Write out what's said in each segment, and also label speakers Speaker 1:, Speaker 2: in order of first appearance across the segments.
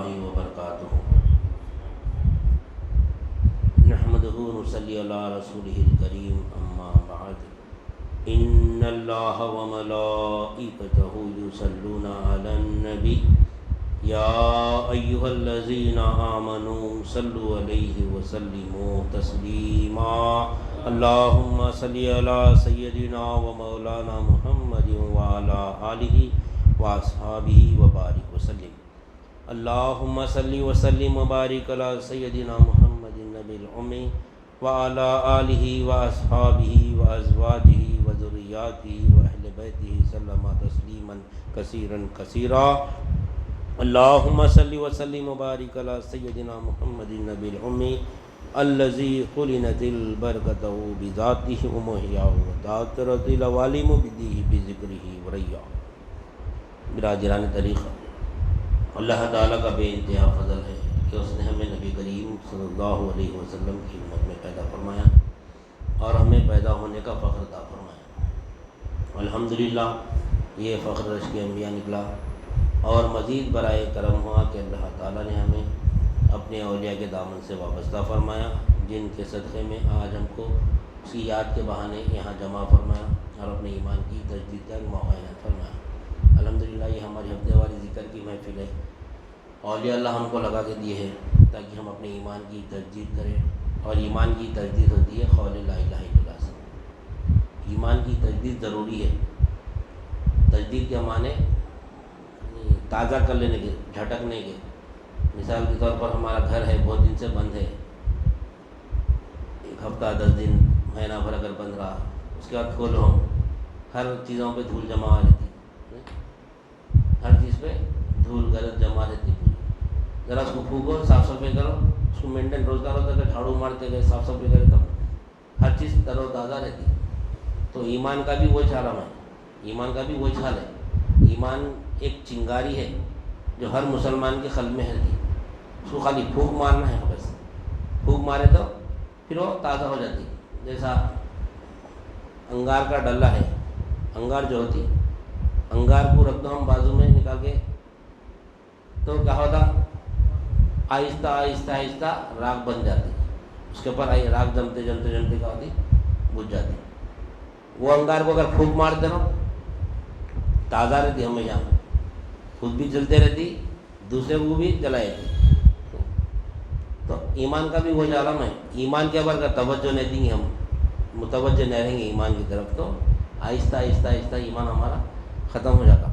Speaker 1: اللہ وبرکاتہ نحمدہ ونصلی علی رسولہ الکریم اما بعد ان اللہ وملائکتہ یصلون علی النبی یا ایھا الذین آمنوا صلوا علیہ وسلموا تسلیما اللہم صلی علی سیدنا و مولانا محمد وعلی آلہ واصحابہ وبارک وسلم اللہم صلی وسلم وبارک علی سیدنا محمد النبی الأمی وعلی آلہ واصحابہ وازواجہ وذریاتہ واہل بیتہ سلم تسلیما کثیرا کثیرا اللہم صلی وسلم وبارک علی سیدنا محمد النبی الأمی الذی قرنت البرکتہ بذاتہ ومحیاہ وتعطرت العوالم بدیہ بذکرہ وریا۔ براجران طریقہ، اللہ تعالیٰ کا بے انتہا فضل ہے کہ اس نے ہمیں نبی کریم صلی اللہ علیہ وسلم کی امت میں پیدا فرمایا اور ہمیں پیدا ہونے کا فخر عطا فرمایا۔ الحمدللہ یہ فخر رشک انبیاء نکلا اور مزید برائے کرم ہوا کہ اللہ تعالیٰ نے ہمیں اپنے اولیاء کے دامن سے وابستہ فرمایا، جن کے صدقے میں آج ہم کو اس کی یاد کے بہانے یہاں جمع فرمایا اور اپنے ایمان کی تجدید کا موقع عنایت فرمایا۔ الحمدللہ یہ ہماری ہفتے والی ذکر کی محفل ہے۔ اولیاء اللہ ہم کو لگا کے دیے ہیں تاکہ ہم اپنے ایمان کی تجدید کریں، اور ایمان کی تجدید ہوتی ہے قول لا الہ الا اللہ سے۔ ایمان کی تجدید ضروری ہے۔ تجدید کے معنی تازہ کر لینے کے، جھٹکنے کے۔ مثال کے طور پر ہمارا گھر ہے، بہت دن سے بند ہے، ایک ہفتہ 10 دن مہینہ بھر اگر بند رہا، اس کے بعد کھولو، ہر چیزوں پہ دھول جمع رہتی، ہر چیز پہ دھول غلط جمع رہتی پوری۔ ذرا اس کو پھونکو، صاف صفائی کرو، اس کو مینٹین روزگار ہوتا ہے، جھاڑو مارتے گئے، صاف صفائی کرے تو ہر چیز تر و تازہ رہتی۔ تو ایمان کا بھی وہی عالم ہے، ایمان کا بھی وہی حال ہے۔ ایمان ایک چنگاری ہے جو ہر مسلمان کے قلب میں ہے، اس کو خالی پھونک مارنا ہے، بس پھونک مارے تو پھر وہ تازہ ہو جاتی۔ جیسا انگار کا ڈلہ ہے، انگار جو ہوتی، انگار کو رکھ دو ہم بازو میں نکال کے تو کیا ہوتا، آہستہ آہستہ آہستہ راکھ بن جاتی، اس کے اوپر راکھ جمتے جمتے جمتے کیا ہوتی، بجھ جاتی۔ وہ انگار کو اگر پھونک مارتے نا، تازہ رہتی ہمیشہ، خود بھی جلتے رہتی، دوسرے کو بھی جلائے تھی۔ تو ایمان کا بھی وہ عالم ہے۔ ایمان کے اوپر اگر توجہ نہیں دیں گے، ہم متوجہ نہیں رہیں گے ایمان کی طرف، تو آہستہ آہستہ آہستہ ایمان ہمارا ختم ہو جاتا۔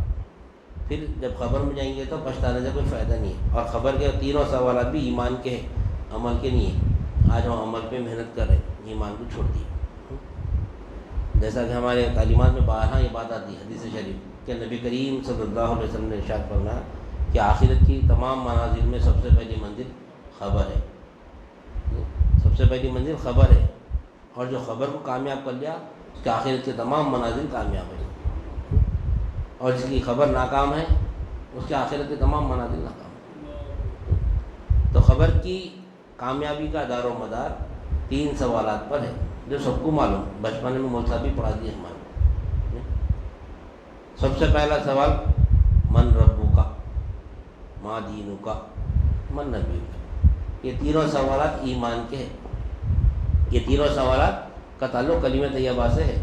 Speaker 1: پھر جب خبر میں جائیں گے تو پچھتانے سے کوئی فائدہ نہیں ہے۔ اور خبر کے تینوں سوالات بھی ایمان کے ہیں، عمل کے نہیں ہیں۔ آج ہم عمل پہ محنت کر رہے ہیں، ایمان کو چھوڑ دیے۔ جیسا کہ ہمارے تعلیمات میں بارہا یہ بات آتی ہے حدیث شریف کہ نبی کریم صلی اللہ علیہ وسلم نے ارشاد فرمایا کہ آخرت کی تمام منازل میں سب سے پہلی منزل خبر ہے، سب سے پہلی منزل خبر ہے، اور جو خبر کو کامیاب کر لیا اس کے آخرت کے تمام منازل کامیاب ہے، اور جس کی خبر ناکام ہے اس کے آخرت کے تمام منازل ناکام ہے۔ تو خبر کی کامیابی کا دار و مدار 3 سوالات پر ہے، جو سب کو معلوم، بچپن میں مولوی صاحب بھی پڑھا دیے ہمارے۔ سب سے پہلا سوال من ربک، ما دینک، من نبیک۔ یہ تینوں سوالات ایمان کے ہیں، یہ تینوں سوالات کا تعلق کلمہ طیبہ سے ہے۔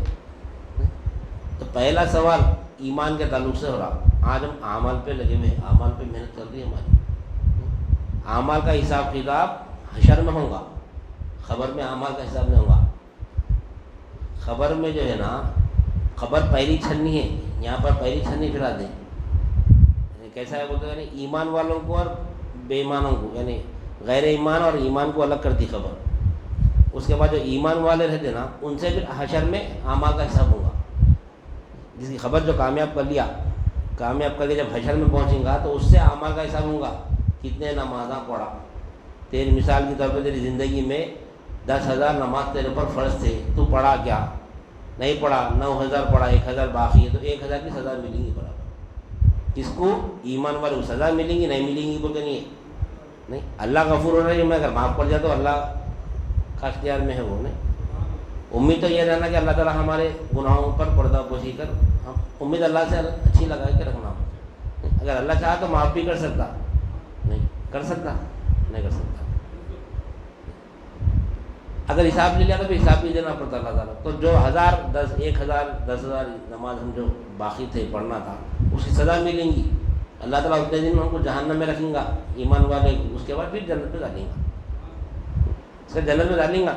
Speaker 1: تو پہلا سوال ایمان کے تعلق سے ہو رہا۔ آج ہم اعمال پہ لگے ہوئے ہیں، اعمال پہ محنت چل رہی ہے ہماری۔ اعمال کا حساب کتاب حشر میں ہوگا، خبر میں اعمال کا حساب نہیں ہوگا۔ خبر میں جو ہے نا، خبر پہلی چھنی ہے، یہاں پر پہلی چھنی پھرا دیں، یعنی کیسا ہے بولتے ہیں، ایمان والوں کو اور بے ایمانوں کو، یعنی غیر ایمان اور ایمان کو الگ کرتی خبر۔ اس کے بعد جو ایمان والے رہتے نا، ان سے پھر حشر میں اعمال کا حساب ہوگا۔ جس کی خبر جو کامیاب کر لیا، کامیاب کر کے جب حشر میں پہنچیں گا تو اس سے اعمال کا حساب ہوگا، کتنے نمازاں پڑھا۔ تیری مثال کے طور پہ تیری زندگی میں 10,000 نماز تیرے پر فرض تھے، تو پڑھا کیا؟ نہیں پڑھا، 9,000 پڑھا، 1,000 باقی ہے، تو 1,000 کی سزا ملیں گی برابر۔ کس کو؟ ایمان والے کو سزا ملیں گی، نہیں ملیں گی بول کے نہیں، اللہ غفور الرحیم ہے، اگر معاف پڑ جائے تو اللہ کا اختیار میں ہے وہ، نہیں۔ امید تو یہ رہنا کہ اللہ تعالیٰ ہمارے گناہوں پر پردہ پوشی کر، ہم امید اللہ سے اچھی لگا کے رکھنا۔ اگر اللہ چاہا تو معاف بھی کر سکتا، نہیں، کر سکتا؟ نہیں کر سکتا. اگر حساب لے لیا تو پھر حساب بھی دینا پڑتا اللہ تعالیٰ. تو جو 1000 10 1000 10,000 نماز ہم جو باقی تھے پڑھنا تھا اس کی سزا ملیں گی. اللہ تعالیٰ اتنے دن میں ہم کو جہنم میں رکھیں گا ایمان والے, اس کے بعد پھر جنت میں ڈالیں گا. اس کا جنت میں ڈالیں گا.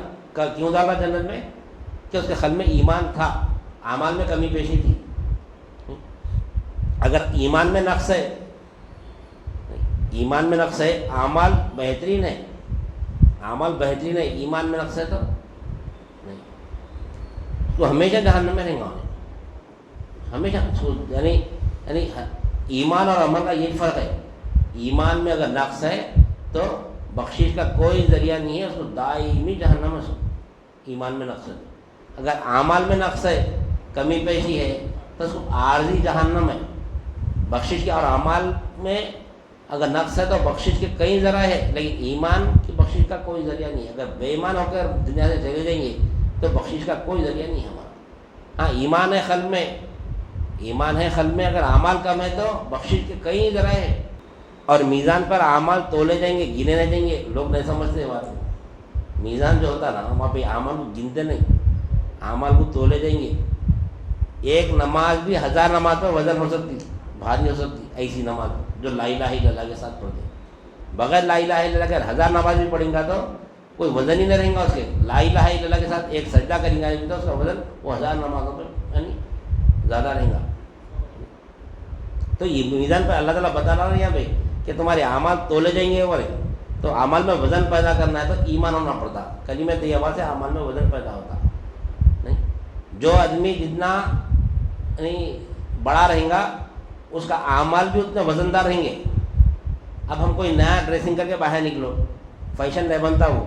Speaker 1: کیوں ڈالا جنت میں؟ کہ اس کے قلب میں ایمان تھا, اعمال میں کمی پیشی تھی. اگر ایمان میں نقص ہے, ایمان میں نقص ہے, اعمال بہترین ہے, اعمال بہترین ہے, ایمان میں نقص ہے تو نہیں, تو ہمیشہ جہنم میں رہیں گا ہمیشہ. یعنی ایمان اور عمل کا یہی فرق ہے. ایمان میں اگر نقص ہے تو بخشش کا کوئی ذریعہ نہیں ہے, اس کو دائمی جہنم ہے. ایمان میں نقص ہے. اگر اعمال میں نقص ہے, کمی پیشی ہے, تو اس کو عارضی جہنم ہے. بخشش کے اور اعمال میں اگر نقص ہے تو بخشش کے کئی ذرائع ہے, لیکن ایمان کی بخشش کا کوئی ذریعہ نہیں ہے. اگر بے ایمان ہو کر دنیا سے چلے جائیں گے تو بخشش کا کوئی ذریعہ نہیں ہے ہمارا. ہاں ایمان ہے قلب میں, ایمان ہے قلب میں, اگر اعمال کم ہے تو بخشش کے کئی ذرائع ہے. اور میزان پر اعمال تولے جائیں گے, گنے نہیں جائیں گے. لوگ نہیں سمجھتے بات. میزان جو ہوتا ہے نا وہاں پہ اعمال کو گنتے نہیں, اعمال کو تولے جائیں گے. ایک نماز بھی 1000 نماز پر وزن ہو سکتی, بھاری نہیں ہو سکتی. ایسی نماز جو لا الہ الا اللہ کے ساتھ پڑھتے, بغیر لا الہ الا اللہ کے 1000 نماز بھی پڑھیں گا تو کوئی وزن ہی نہیں رہیں گا اس کے. لا الہ الا اللہ کے ساتھ ایک سجدہ کریں گا تو اس کا وزن وہ 1000 نمازوں پر یعنی زیادہ رہیں گا. تو یہ میزان پر اللہ تعالیٰ بتا رہا ہے یہاں پہ کہ تمہارے اعمال تولے جائیں گے. اور تو اعمال میں وزن پیدا کرنا ہے تو ایمان ہونا پڑتا. کلمہ طیبہ سے اعمال میں وزن پیدا ہوتا نہیں. جو آدمی جتنا یعنی بڑا رہیں گا اس کا اعمال بھی اتنے وزندار رہیں گے. اب ہم کوئی نیا ڈریسنگ کر کے باہر نکلو, فیشن نہیں بنتا. وہ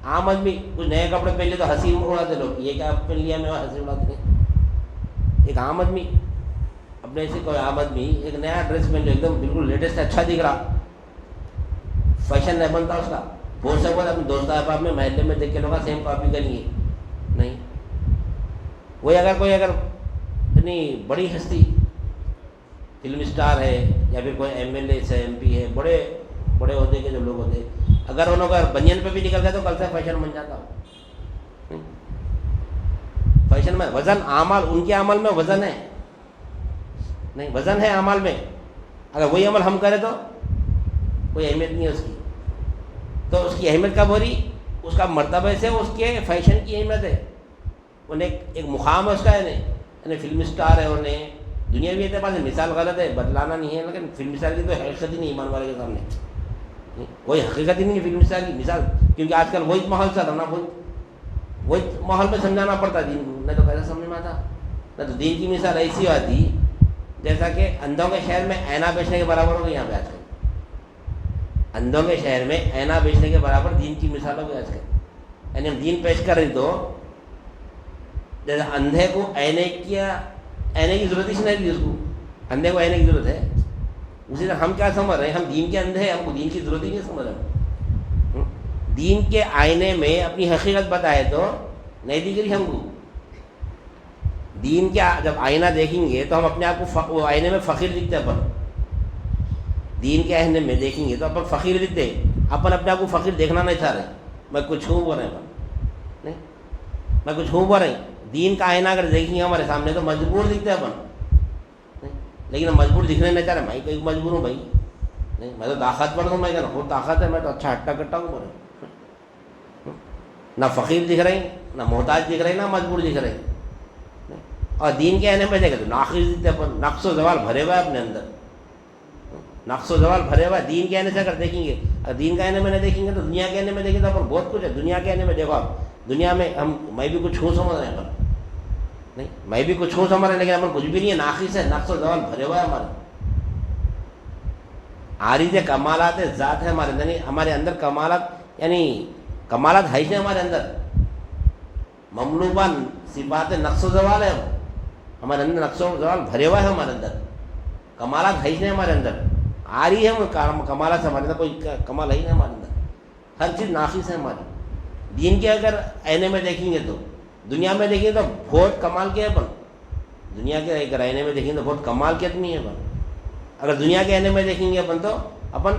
Speaker 1: عام آدمی کچھ نئے کپڑے پہن لے تو ہنسی اڑاتے لوگ, یہ کیا پہن لیا میں, ہنسی اڑاتے ہیں. ایک عام آدمی اپنے سے کوئی عام آدمی ایک نیا ڈریس پہن لے, ایک دم بالکل لیٹسٹ اچھا دکھ رہا, فیشن نہیں بنتا اس کا. بہت سے بات اپنے دوست احباب میں محلے میں دیکھ کے لوگ سیم کاپی کریں گے نہیں. وہی اگر کوئی اگر اتنی بڑی ہستی فلم اسٹار ہے یا پھر کوئی ایم ایل اے ہے, ایم پی ہے, بڑے بڑے عہدے کے جو لوگ ہوتے ہیں, اگر انہوں کا بنین پہ بھی نکل گئے تو کل سے فیشن بن جاتا. فیشن میں وزن اعمال, ان کے عمل میں وزن ہے نہیں, وزن ہے اعمال میں. اگر وہی عمل ہم کریں تو کوئی اہمیت نہیں ہے اس کی. تو اس کی اہمیت کب ہو رہی؟ اس کا مرتبہ سے اس کے فیشن کی اہمیت ہے. انہیں ایک مقام ہے اس کا, یعنی فلم اسٹار ہے. انہیں دنیاوی اعتبار سے مثال غلط ہے, بدلانا نہیں ہے, لیکن فلم اسٹار کی تو حقیقت ہی نہیں ایمان والے کے سامنے. کوئی حقیقت ہی نہیں ہے فلم اسٹار کی مثال, کیونکہ آج کل وہی ماحول چل رہا نا, وہی ماحول میں سمجھانا پڑتا دین کو, نہیں تو کیسے سمجھ میں آتا. نہ تو دین کی مثال ایسی آتی جیسا کہ اندھوں کے شہر میں آئینہ بیچنے کے برابر ہو گئی. یہاں پہ آج کل اندھوں کے شہر میں آئینہ بیچنے کے برابر دین کی مثال ہو گئی آج کل. یعنی ہم دین پیش کر رہے تو جیسے اندھے کو آئینے کی ضرورت ہی نہیں تھی. اس کو اندھے کو آئینے کی ضرورت ہے, اسی طرح ہم کیا سمجھ رہے ہیں, ہم دین کے اندھے ہیں, ہم کو دین کی ضرورت ہی نہیں سمجھ رہے. دین کے آئینے میں اپنی حقیقت بتائے تو نہیں دکھ رہی ہم کو. دین کے جب آئینہ دیکھیں گے تو ہم اپنے آپ کو وہ آئینے میں فقیر دکھتے ہیں. اپن دین کے آئینے میں دیکھیں گے تو اپن فقیر دکھتے. اپن اپنے آپ کو فقیر دیکھنا نہیں چاہ رہے. میں کچھ ہوں بول رہے ہیں نہیں, میں کچھ ہوں بول رہے ہیں. دین کا آئینہ اگر دیکھیں گے ہمارے سامنے تو مجبور دکھتے ہیں اپن, لیکن ہم مجبور دکھنے نہیں چاہ رہے. میں کہیں مجبور ہوں بھائی نہیں, میں تو طاقتور ہوں, میں خود طاقت ہے, میں تو اچھا ہٹا کٹا ہوں بول رہے. نہ فقیر دکھ رہے ہیں, نہ محتاج دکھ رہے ہیں, نہ مجبور دکھ رہے ہیں. اور دین کے آنے میں دیکھے تو ناقص دکھتے ہیں اپن, نقص و زوال بھرے ہوا ہے اپنے اندر, نقص و زوال بھرے ہوا ہے. دین کے آنے سے اگر دیکھیں گے, اگر دین کے آنے میں نہیں دیکھیں گے تو دنیا کے آنے میں دیکھیں تو اپن بہت کچھ ہے. دنیا کے آنے میں دیکھو آپ, دنیا میں میں بھی کچھ ہوں سمجھ رہے ہیں اپن نہیں, میں بھی کچھ ہوں سمجھ رہے ہیں, لیکن اپن کچھ بھی نہیں ہے, ناقص ہے, نقص و زوال بھرے ہوا ہے ہمارے. عارض کمالات ذات ہے ہمارے اندر, ہمارے اندر کمالات یعنی کمالات ہے ہمارے اندر. مملوبان صفات نقص و زوال ہے ہمارے اندر, نقص و زوال بھرے ہوا ہے ہمارے اندر. کمالات ہے ہی نہیں ہمارے اندر, آ رہی ہے کمالات سے ہمارے اندر, کوئی کمال ہے ہی نہیں ہمارے اندر. ہر چیز ناقص ہے ہماری. دین کے اگر آئینے میں دیکھیں گے تو, دنیا میں دیکھیں گے تو بہت کمال کے ہے اپن. دنیا کے اگر آئینے میں دیکھیں گے تو بہت کمال کے آدمی ہے اپن. اگر دنیا کے آئینے میں دیکھیں گے اپن تو اپن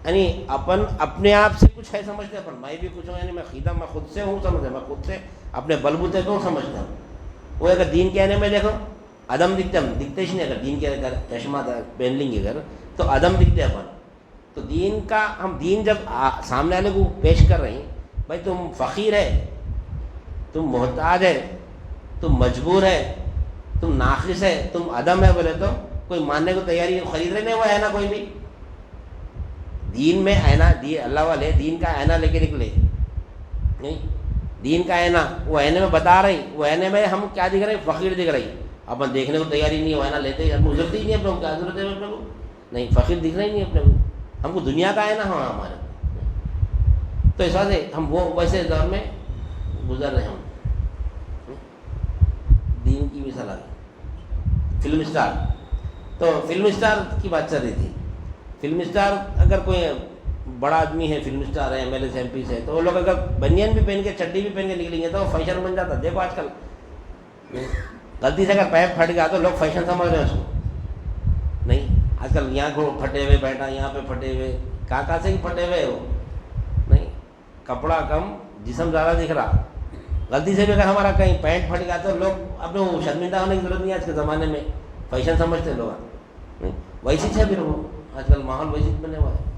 Speaker 1: یعنی اپن اپنے آپ سے کچھ ہے سمجھتے ہیں، اپن میں بھی کچھ ہوں، یعنی میں خیدہ میں خود سے ہوں سمجھتے، میں خود سے اپنے بلبوتے کو سمجھتا ہوں. وہ اگر دین کے آنے میں دیکھو عدم دکھتے، ہم دکھتے ہی نہیں. اگر دین کے اگر چشمہ پہن لیں گے اگر تو عدم دکھتے اپن. تو دین کا ہم دین جب سامنے والے کو پیش کر رہے ہیں، بھائی تم فقیر ہے، تم محتاج ہے، تم مجبور ہے، تم ناقص ہے، تم عدم ہے، بولے تو کوئی ماننے کو تیاری خرید رہے نہیں وہ آئینہ کوئی بھی. دین میں آئینہ اللہ والے دین کا آئینہ لے کے نکلے نہیں. دین کا آئینہ وہ آئینے میں بتا رہی، وہ آئینے میں ہم کیا دکھ رہے ہیں؟ فقیر دکھ رہی. اپن دیکھنے کو تیاری نہیں، وہ آئینہ لیتے ہی ہم کو ضرورت ہی نہیں، اپنے کو کیا ضرورت ہے اپنے کو نہیں. فقیر دکھ رہا ہی نہیں اپنے کو، ہم کو دنیا کا آئینہ ہوا ہمارے. تو اس وجہ سے ہم وہ ویسے دور میں گزر رہے. ہم دین کی مثال آ گئی. فلم اسٹار، تو فلم اسٹار کی بات چل رہی تھی. فلم اسٹار اگر کوئی بڑا آدمی ہے، فلم اسٹار ہے، M L A M P سے، تو وہ لوگ اگر بنین بھی پہن کے چڈی بھی پہن کے نکلیں گے تو وہ فیشن بن جاتا. دیکھو آج کل غلطی سے اگر پیپ پھٹ گیا تو لوگ فیشن سمجھ رہے ہیں اس کو نہیں. آج کل یہاں کو پھٹے ہوئے بیٹھا، یہاں پہ پھٹے ہوئے، کہاں سے ہی پھٹے ہوئے وہ نہیں. کپڑا کم جسم زیادہ دکھ رہا. غلطی سے بھی اگر ہمارا کہیں پینٹ پھٹ گیا تو لوگ اپنے وہ شرمندہ ہونے کی ضرورت نہیں ہے. آج کے زمانے میں فیشن سمجھتے لوگ نہیں. ویسی ہے پھر وہ آج کل ماحول ویسی بنے ہوا ہے.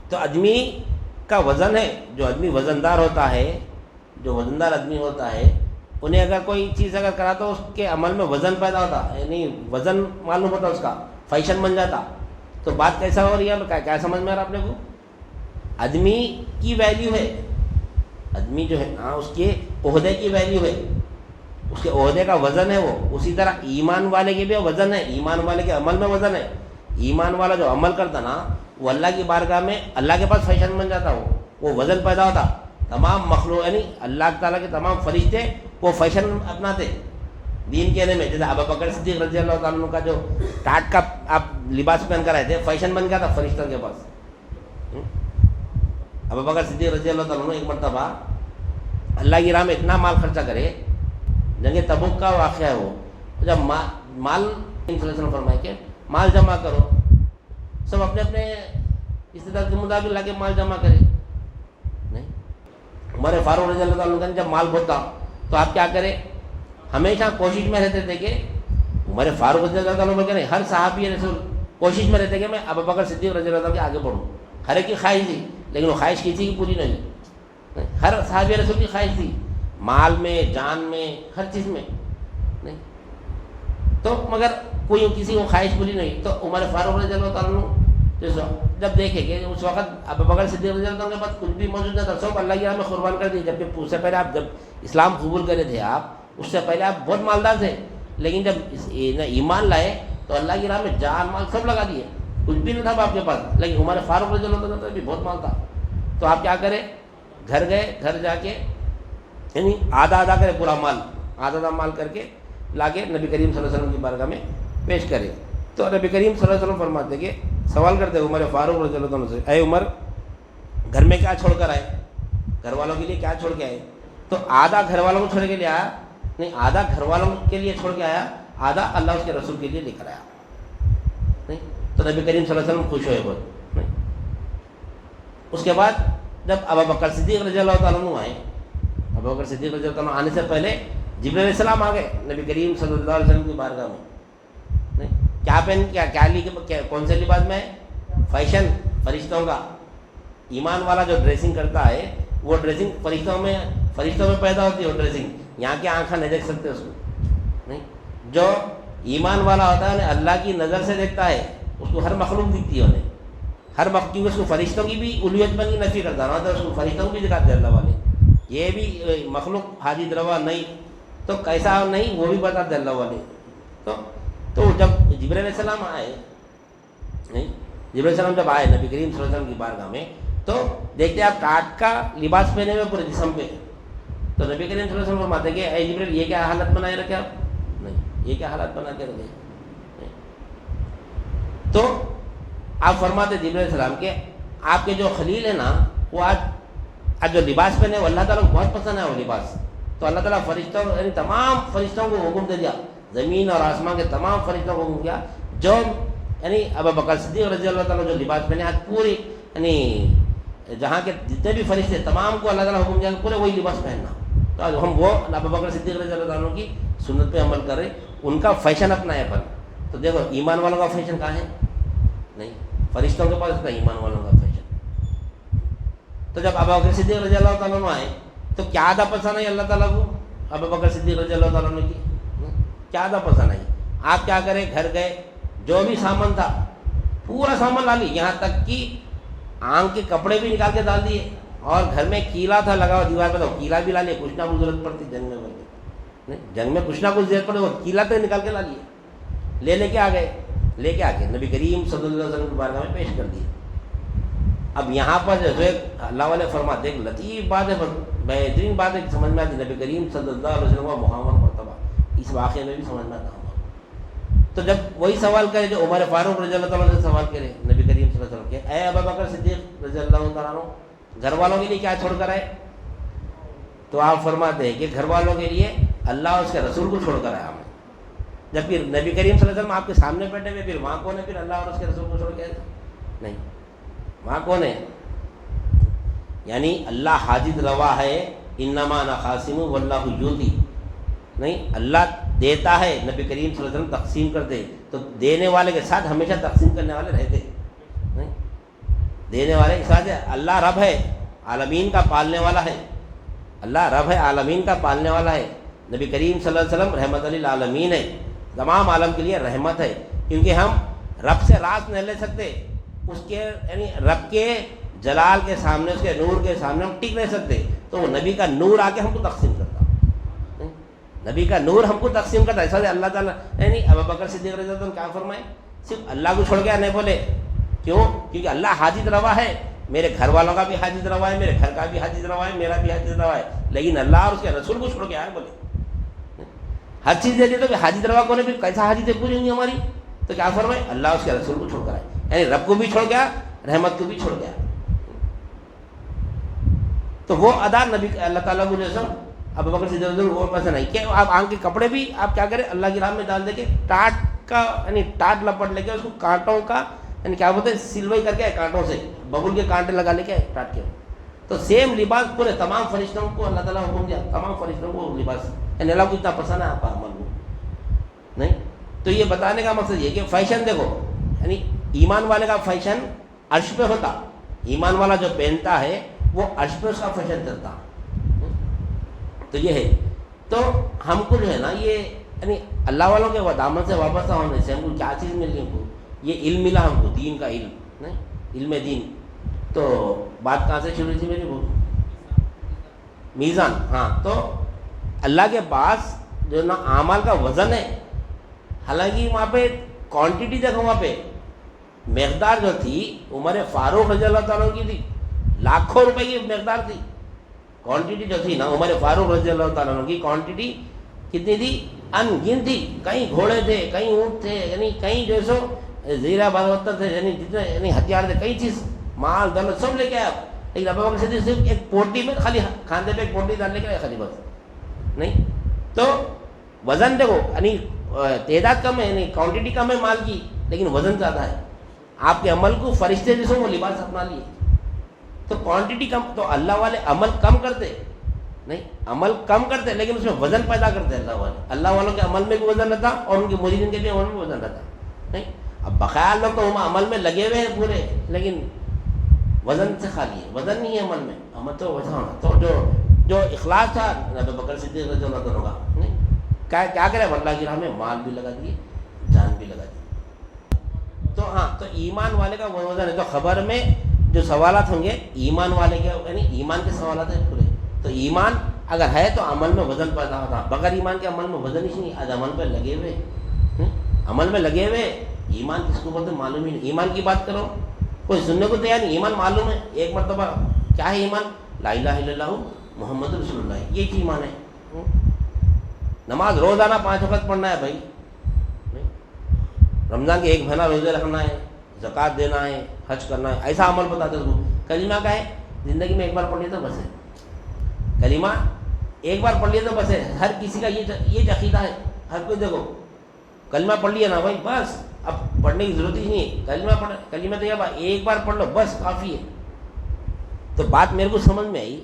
Speaker 1: تو آدمی کا وزن ہے، جو آدمی وزندار ہوتا ہے، جو وزندار آدمی ہوتا ہے، انہیں اگر کوئی چیز اگر کرا تو اس کے عمل میں وزن پیدا ہوتا، یعنی وزن معلوم ہوتا، اس کا فیشن بن جاتا. تو بات کیسا ہو رہی ہے؟ کیا سمجھ میں آ رہا اپنے کو؟ آدمی کی ویلیو ہے، آدمی جو ہے اس کے عہدے کی ویلیو ہے، اس کے عہدے کا وزن ہے وہ. اسی طرح ایمان والے کے بھی وزن ہے، ایمان والے کے عمل میں وزن ہے. ایمان والا جو عمل کرتا نا وہ اللہ کی بارگاہ میں اللہ کے پاس فیشن بن جاتا. وہ وزن پیدا ہوتا. تمام مخلوق یعنی اللہ تعالیٰ کے تمام فرشتے وہ فیشن اپناتے دین کہنے میں. جیسے ابو بکر صدیق رضی اللہ تعالیٰ عنہ کا جو ٹاٹ کا آپ لباس پہن کر آئے تھے، فیشن بن گیا تھا فرشتوں کے پاس. ابو بکر صدیق رضی اللہ تعالیٰ عنہ ایک مرتبہ اللہ کی راہ میں اتنا مال خرچہ کرے، جنگ تبوک کا واقعہ ہے وہ، جب مال فرمائے کہ مال جمع کرو، سب اپنے اپنے استطاعت کے مطابق لا کے مال جمع کرے نہیں. عمر فاروق رضی اللہ تعالیٰ عنہ جب مال ہوتا تو آپ کیا کریں؟ ہمیشہ کوشش میں رہتے تھے کہ عمر فاروق رضی اللہ تعالیٰ عنہ ہر صحابی رسول کوشش میں رہتے کہ میں ابو بکر صدیق رضی اللہ تعالیٰ کے آگے بڑھوں. ہر ایک کی خواہش تھی، لیکن وہ خواہش کسی کی پوری نہیں. ہر صحابی رسول کی خواہش تھی، مال میں، جان میں، ہر چیز میں نہیں. تو مگر کوئی کسی کو خواہش پوری نہیں. تو عمر فاروق رضی اللہ تعالیٰ عنہ جب دیکھے کہ اس وقت ابو بکر صدیق رضی اللہ عنہ کے پاس کچھ بھی موجود نہ تھا، سب اللہ کی راہ میں قربان کر دی. جبکہ اس سے پہلے آپ جب اسلام قبول کرے تھے، آپ اس سے پہلے آپ بہت مالدار تھے، لیکن جب ایمان لائے تو اللہ کی راہ میں جان مال سب لگا دیے. کچھ بھی نہیں تھا آپ کے پاس، لیکن عمر فاروق رضی اللہ عنہ بھی بہت مال تھا. تو آپ کیا کریں؟ گھر گئے، گھر جا کے یعنی آدھا کرے پورا مال، آدھا مال کر کے لا کے نبی کریم صلی اللہ علیہ وسلم کی بارگاہ میں پیش کرے. تو نبی کریم صلی اللہ علیہ وسلم فرماتے کہ سوال کرتے عمر فاروق رضی اللہ عنہ سے، اے عمر گھر میں کیا چھوڑ کر آئے؟ گھر والوں کے لیے کیا چھوڑ کے آئے؟ تو آدھا گھر والوں کو چھوڑ کے لے آیا نہیں، آدھا گھر والوں کے لیے چھوڑ کے آیا، آدھا اللہ اس کے رسول کے لیے لے کر آیا نہیں. تو نبی کریم صلی اللہ علیہ وسلم خوش ہوئے بہت نہیں. اس کے بعد جب ابو بکر صدیق رضی اللہ تعالیٰ عنہ آئے، ابو بکر صدیق رضی اللہ تعالیٰ عنہ آنے سے پہلے جبرائیل علیہ السلام آ گئے نبی کریم صلی اللہ علیہ وسلم کی بارگاہ میں نہیں. کیا پہن کیا لی کون سے لباس میں؟ فیشن فرشتوں کا. ایمان والا جو ڈریسنگ کرتا ہے وہ ڈریسنگ فرشتوں میں پیدا ہوتی ہے. وہ ڈریسنگ یہاں کی آنکھیں نہیں دیکھ سکتے اس کو نہیں. جو ایمان والا ہوتا ہے اللہ کی نظر سے دیکھتا ہے، اس کو ہر مخلوق دکھتی ہے انہیں، ہر مخلوق. کیونکہ اس کو فرشتوں کی بھی الوہیت بن کی نفی کرتا رہا تھا، اس کو فرشتوں کو بھی دکھاتے اللہ والے. یہ بھی مخلوق حاجی روا نہیں تو کیسا نہیں وہ بھی بتاتے اللہ والے. تو جب جبرائیل علیہ السلام آئے نہیں، جبرائیل علیہ السلام جب آئے نبی کریم صلی اللہ علیہ وسلم کی بارگاہ میں تو دیکھتے آپ ٹاٹ کا لباس پہنے ہوئے پورے جسم پہ. تو نبی کریم صلی اللہ علیہ وسلم فرماتے کہ اے جبرائیل یہ کیا حالت بنائے رکھے آپ نہیں، یہ کیا حالت بنا کے رکھے. تو آپ فرماتے جبرائیل علیہ السلام کہ آپ کے جو خلیل ہے نا وہ آج جو لباس پہنے وہ اللہ تعالیٰ کو بہت پسند ہے وہ لباس. تو اللہ تعالیٰ فرشتوں یعنی تمام فرشتوں کو حکم دے دیا، زمین اور آسمان کے تمام فرشتوں کو حکم دیا جو یعنی ابو بکر صدیق رضی اللہ تعالیٰ جو لباس پہنے آج پوری یعنی جہاں کے جتنے بھی فرشتے تمام کو اللہ تعالیٰ حکم دیا پورے وہی لباس پہننا. تو آج ہم وہ ابو بکر صدیق رضی اللہ تعالیٰ کی سنت پہ عمل کر رہے, ان کا فیشن اپنا ہے پر. تو دیکھو ایمان والوں کا فیشن کہاں ہے؟ نہیں, فرشتوں کے پاس اتنا ایمان والوں کا فیشن. تو جب ابو بکر صدیق رضی اللہ تعالیٰ آئے تو کیا عادت پسند آئی اللہ تعالیٰ کو ابو بکر صدیق رضی اللہ تعالیٰ کی؟ کیا عادت پسند آئی؟ آپ کیا کریں, گھر گئے, جو بھی سامان تھا پورا سامان لا لی, یہاں تک کہ آنکھ کے کپڑے بھی نکال کے ڈال دیے, اور گھر میں کیلا تھا لگا ہوا دیوار پہ تو کیلا بھی لا لیے, کچھ نہ کچھ ضرورت پڑتی جنگ میں, جنگ میں کچھ نہ کچھ ضرورت پڑے وہ کیلا تو نکال کے لا لیے, لے کے آ گئے, لے کے آ کے نبی کریم صلی اللہ علیہ وسلم کی بارگاہ میں پیش کر دیے. اب یہاں پر جو ہے اللہ والے فرماتے ایک لطیف بات ہے, بہترین بات ہے, سمجھ میں آتی نبی کریم صلی اللہ علیہ وسلم کا محمد مرتبہ اس واقعے میں بھی سمجھ میں آتا. تو جب وہی سوال کرے جو عمر فاروق رضی اللہ تعالیٰ سے سوال کرے نبی کریم صلی اللہ علیہ وسلم کے, اے ابو بکر صدیق رضی اللہ تعالیٰ عنہ گھر والوں کے لیے کیا چھوڑ کر آئے؟ تو آپ فرماتے ہیں کہ گھر والوں کے لیے اللہ اور اس کے رسول کو چھوڑ کر آیا ہمیں. جب پھر نبی کریم صلی اللہ علیہ وسلم آپ کے سامنے بیٹھے ہوئے, پھر وہاں کون ہے؟ پھر اللہ اور اس کے رسول کو چھوڑ کے نہیں, وہاں کون ہے؟ یعنی اللہ حاجت روا ہے, انما انا خاصم واللہ یؤتی, نہیں, اللہ دیتا ہے, نبی کریم صلی اللہ علیہ وسلم تقسیم کرتے, تو دینے والے کے ساتھ ہمیشہ تقسیم کرنے والے رہتے, نہیں, دینے والے کے ساتھ. اللہ رب ہے, عالمین کا پالنے والا ہے, اللہ رب ہے, عالمین کا پالنے والا ہے. نبی کریم صلی اللہ علیہ وسلم رحمت للعالمین ہے, تمام عالم کے لیے رحمت ہے, کیونکہ ہم رب سے راست نہیں لے سکتے, اس کے یعنی رب کے جلال کے سامنے, اس کے نور کے سامنے ہم ٹک نہیں سکتے. تو وہ نبی کا نور آ کے ہم کو تقسیم کرتا, نبی کا نور ہم کو تقسیم کرتا ہے. ایسا اللہ تعالیٰ یعنی ابو بکر صدیق رضی اللہ عنہ کیا فرمائے, صرف اللہ کو چھوڑ کے نہیں بولے, کیوں؟ کیونکہ اللہ حاجت روا ہے, میرے گھر والوں کا بھی حاجت روا ہے, میرے گھر کا بھی حاجت روا ہے, میرا بھی حاجت روا ہے, لیکن اللہ اور اس کے رسول کو چھوڑ کے آئے بولے. ہر چیز دے دی تو حاجت روا کو نے پھر کیسا حاجتیں پوری ہوں گی ہماری؟ تو کیا فرمائے, اللہ اس کے رسول کو چھوڑ کر آئے, یعنی رب کو بھی چھوڑ گیا, رحمت کو بھی چھوڑ گیا. تو وہ ادا نبی اللہ تعالیٰ کو جیسا ابو بکر صدیق رضی اللہ عنہ پسند نہیں کہ آپ آنکھ کے کپڑے بھی آپ کیا کریں, اللہ کی راہ میں ڈال دے کے ٹاٹ کا یعنی ٹاٹ لپٹ لے کے اس کو کانٹوں کا یعنی کیا بولتے ہیں سلوئی کر کے کانٹوں سے ببول کے کانٹے لگا لے کے ٹاٹ کے. تو سیم لباس پورے تمام فرشتوں کو اللہ تعالیٰ حکم دیا, تمام فرشتوں کو لباس, یعنی اللہ کو اتنا پسند ہے آپ کا عمل کو نہیں. تو یہ بتانے کا مقصد یہ کہ فیشن دیکھو, یعنی ایمان والے کا فیشن عرش پہ ہوتا, ایمان والا جو پہنتا ہے وہ عرش پہ اس کا فیشن چلتا. تو یہ ہے, تو ہم کو جو ہے نا یہ یعنی اللہ والوں کے دامن سے وابستہ ہونے سے ہم کو کیا چیز ملی, ہم کو یہ علم ملا, ہم کو دین کا علم, نہیں, علم دین. تو بات کہاں سے شروع تھی میری, وہ میزان. ہاں, تو اللہ کے پاس جو نا اعمال کا وزن ہے, حالانکہ وہاں پہ کوانٹٹی دیکھو, وہاں پہ مقدار جو تھی عمر فاروق رضی اللہ تعالیٰ کی تھی, لاکھوں روپے کی مقدار تھی. کوانٹٹی جو تھی نا عمر فاروق رضی اللہ تعالیٰ عنہ کی کوانٹٹی کتنی تھی؟ ان گن تھی. کہیں گھوڑے تھے, کہیں اونٹ تھے, یعنی کہیں جو سو زیرہ بھگوتر تھے, یعنی جتنے یعنی ہتھیار تھے, کئی چیز مال دولت سب لے کے آیا. لیکن ابو بکر صدیق صرف ایک پوٹی میں خالی کھاندے پہ ایک پوٹی ڈال لے کے آیا خالی, بس نہیں. تو وزن دیکھو, یعنی تعداد کم ہے, یعنی کوانٹٹی کم ہے مال کی, لیکن وزن زیادہ ہے. آپ کے عمل کو فرشتے جیسے وہ لباس اپنا لیے. تو کوانٹٹی کم, تو اللہ والے عمل کم کرتے نہیں, عمل کم کرتے لیکن اس میں وزن پیدا کرتے اللہ والے. اللہ والوں کے عمل میں بھی وزن رہتا اور ان کے مریدین کے بھی عمل میں وزن رہتا, نہیں. اب بقایا لوگ تو عمل میں لگے ہوئے ہیں پورے, لیکن وزن سے خالی ہے, وزن نہیں ہے عمل میں. عمل تو وزن ہونا. تو جو اخلاص تھا ابو بکر صدیق رضی اللہ عنہ کا, نہیں, کیا کرے, اللہ کی راہ میں مال بھی لگا دیے, جان بھی لگا دی. تو ہاں, تو ایمان والے کا وہ وزن ہے. تو خبر میں جو سوالات ہوں گے ایمان والے کے, یعنی ایمان کے سوالات ہیں پورے. تو ایمان اگر ہے تو عمل میں وزن پیدا ہوتا, بغیر ایمان کے عمل میں وزن ہی نہیں. آج عمل پہ لگے ہوئے, عمل میں لگے ہوئے, ایمان کس کو بولتے معلوم ہی نہیں. ایمان کی بات کرو, کوئی سننے کو تیار نہیں. ایمان معلوم ہے ایک مرتبہ, کیا ہے ایمان؟ لا الہ الا اللہ محمد رسول اللہ, یہ چیز ایمان ہے. نماز روزانہ 5 وقت پڑھنا ہے بھائی, رمضان کے 1 مہینہ روزے رکھنا ہے, زکوٰۃ دینا ہے, حج کرنا ہے, ایسا عمل بتاتے اس کو. کلمہ کا ہے, زندگی میں ایک بار پڑھ لیا تو بس ہے. کلمہ ایک بار پڑھ لیا تو بس ہے. ہر کسی کا یہ عقیدہ ہے, ہر کوئی دیکھو کلمہ پڑھ لیا نا بھائی, بس اب پڑھنے کی ضرورت ہی نہیں ہے، کلمہ پڑھ، کلمہ طیبہ ایک بار پڑھ لو بس کافی ہے۔ تو بات میرے کو سمجھ میں آئی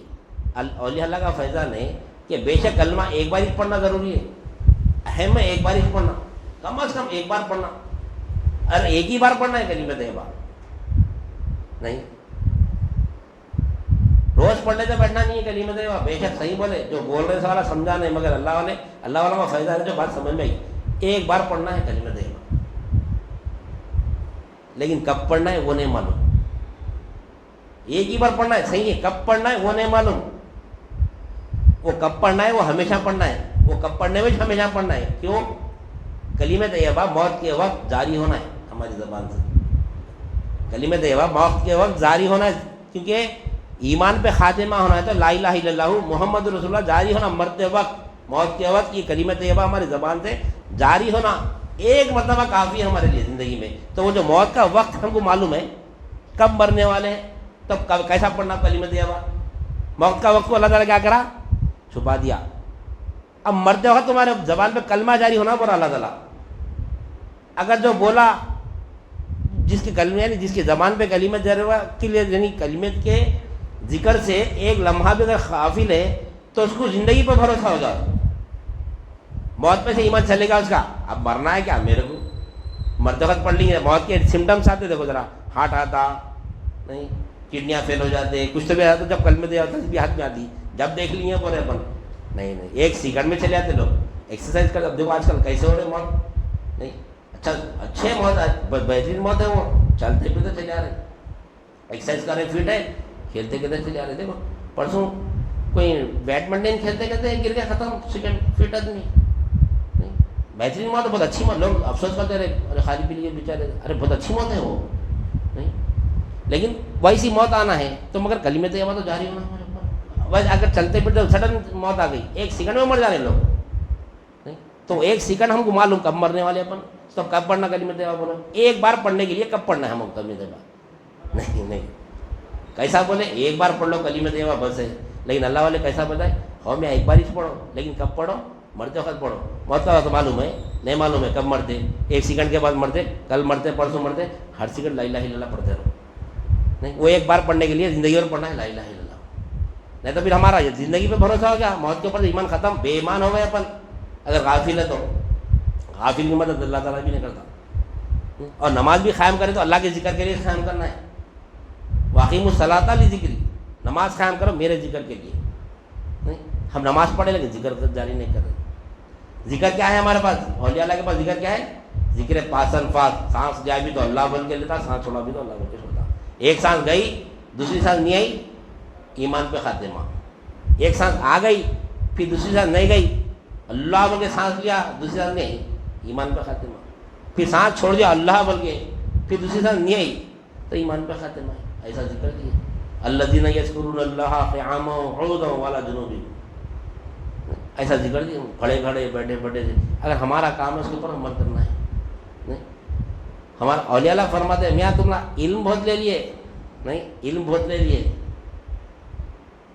Speaker 1: اولیاء اللہ کا فیضان ہے کہ بے شک کلمہ ایک بار ہی پڑھنا ضروری ہے، اہم ہے ایک بار ہی پڑھنا، کم از کم ایک بار پڑھنا۔ ارے ایک ہی بار پڑھنا ہے کلمہ طیبہ، نہیں روز پڑھنے سے بیٹھنا نہیں ہے کلمہ طیبہ۔ بے شک صحیح بولے، جو بول رہے سارا سمجھا نہیں، مگر اللہ والوں کا فائدہ ہے جو بات سمجھ میں آئی، ایک بار پڑھنا ہے کلمہ طیبہ، لیکن کب پڑھنا ہے وہ نہیں معلوم۔ ایک ہی بار پڑھنا ہے صحیح ہے، کب پڑھنا ہے وہ نہیں معلوم۔ وہ کب پڑھنا ہے وہ ہمیشہ پڑھنا ہے، وہ کب پڑھنے میں ہمیشہ پڑھنا ہے۔ کیوں؟ کلمہ طیبہ موت کے وقت جاری ہونا ہے ہماری زبان سے، کلمہ طیبہ موت کے وقت جاری ہونا ہے، کیونکہ ایمان پہ خاتمہ ہونا ہے تو لا الہ الا اللہ محمد رسول اللہ جاری ہونا، مرتے وقت موت کے وقت یہ کلمہ طیبہ ہماری زبان سے جاری ہونا ایک مرتبہ کافی ہے ہمارے لیے زندگی میں۔ تو وہ جو موت کا وقت ہم کو معلوم ہے کب مرنے والے ہیں، تب کیسا پڑھنا کلمہ طیبہ؟ موت کا وقت کو اللہ تعالیٰ کیا کرا؟ چھپا دیا۔ اب مرتے وقت تمہارے زبان پہ کلمہ جاری ہونا پڑا اللہ تعالیٰ۔ اگر جو بولا جس کے کلمہ یعنی جس کی زبان پہ کلمہ جاری ہوا کے لیے یعنی کلمہ کے ذکر سے ایک لمحہ بھی اگر غافل ہے تو اس کو زندگی پہ بھروسہ ہوگا، موت پہ سے ایمان چلے گا اس کا۔ اب مرنا ہے کیا میرے کو، مرتے وقت پڑھ لیں گے، موت کے سمٹمس آتے دیکھو ذرا، ہارٹ آتا نہیں، کڈنیاں فیل ہو جاتے، کچھ تو بھی آتا، جب کلمہ دے آتا بھی ہاتھ میں آتی، جب دیکھ لیے پورے اپن نہیں ایک سیکنڈ میں چلے آتے لوگ ایکسرسائز کر۔ اب دیکھو آج کل کیسے ہو رہے موت، نہیں اچھا اچھے موت بہترین موت ہے، وہ چلتے پھرتے چلے آ رہے، ایکسرسائز کر رہے، فٹ ہے، کھیلتے کھیلتے چلے آ رہے۔ دیکھو پرسوں کوئی بیڈمنٹن کھیلتے کھیلتے گر گیا، ختم، سیکنڈ فٹ آدمی، نہیں بہترین موت ہے، بہت اچھی موت، لوگ افسوس کرتے رہے ارے خالی پی لیے بیچارے، ارے بہت اچھی موت ہے وہ، نہیں لیکن ویسی موت آنا ہے تو مگر کلمہ طیبہ تو جاری ہونا ہے۔ بس اگر چلتے پھرتے سڈن موت آ گئی ایک سیکنڈ میں مر جانے لوگ، نہیں تو ایک سیکنڈ ہم کو معلوم کب مرنے والے اپن، تو کب پڑھنا کلمہ طیبہ بولو، ایک بار پڑھنے کے لیے کب پڑھنا ہے ہم کو کلمہ طیبہ؟ نہیں کیسا بولے ایک بار پڑھ لو کلمہ طیبہ بس ہے، لیکن اللہ والے کیسا بتائے ہو میں ایک بار ہی پڑھو، لیکن کب پڑھو؟ مرتے وقت پڑھو۔ موت کا وقت معلوم ہے نہیں معلوم ہے کب مرتے، ایک سیکنڈ کے بعد مرتے، کل مرتے، پرسوں مرتے، ہر سیکنڈ لا الہ الا اللہ پڑھتے رہو، نہیں وہ ایک بار پڑھنے کے لیے زندگی بھر پڑھنا ہے لا الہ الا اللہ، نہیں تو پھر ہمارا زندگی پہ بھروسہ ہو گیا، موت کے اوپر ایمان ختم، بے ایمان ہو گئے اپن۔ اگر غافل ہے تو غافل کی مدد اللہ تعالیٰ بھی نہیں کرتا، اور نماز بھی قائم کرے تو اللہ کے ذکر کے لیے قائم کرنا ہے، واقیم الصلاۃ لذکری، نماز قائم کرو میرے ذکر کے لیے، نہیں ہم نماز پڑھے لیکن ذکر جاری نہیں کر رہے۔ ذکر کیا ہے ہمارے پاس؟ اولیاء اللہ کے پاس ذکر کیا ہے؟ ذکر پاسن فاس، سانس جائے بھی تو اللہ بول کے لیتا، سانس چھوڑا بھی تو اللہ بول کے چھوڑتا، ایک سانس گئی دوسری سانس نہیں آئی ایمان پہ خاتمہ، ایک سانس آ گئی پھر دوسری سانس نہیں گئی اللہ بول کے سانس لیا دوسری سانس نہیں ایمان پہ خاتمہ، پھر سانس چھوڑ دیا اللہ بول کے پھر دوسری سانس نہیں آئی تو ایمان پہ خاتمہ ہے۔ ایسا ذکر کیا الذین یذکرون اللہ قیاما وقعودا وعلی جنوبہم، ایسا ذکر دیا کھڑے کھڑے بیٹھے بیٹھے۔ اگر ہمارا کام ہے اس کے اوپر عمل کرنا ہے، نہیں ہمارا اولیاء اللہ فرماتے ہیں میاں تم نے علم بہت لے لیے، نہیں علم بہت لے لیے،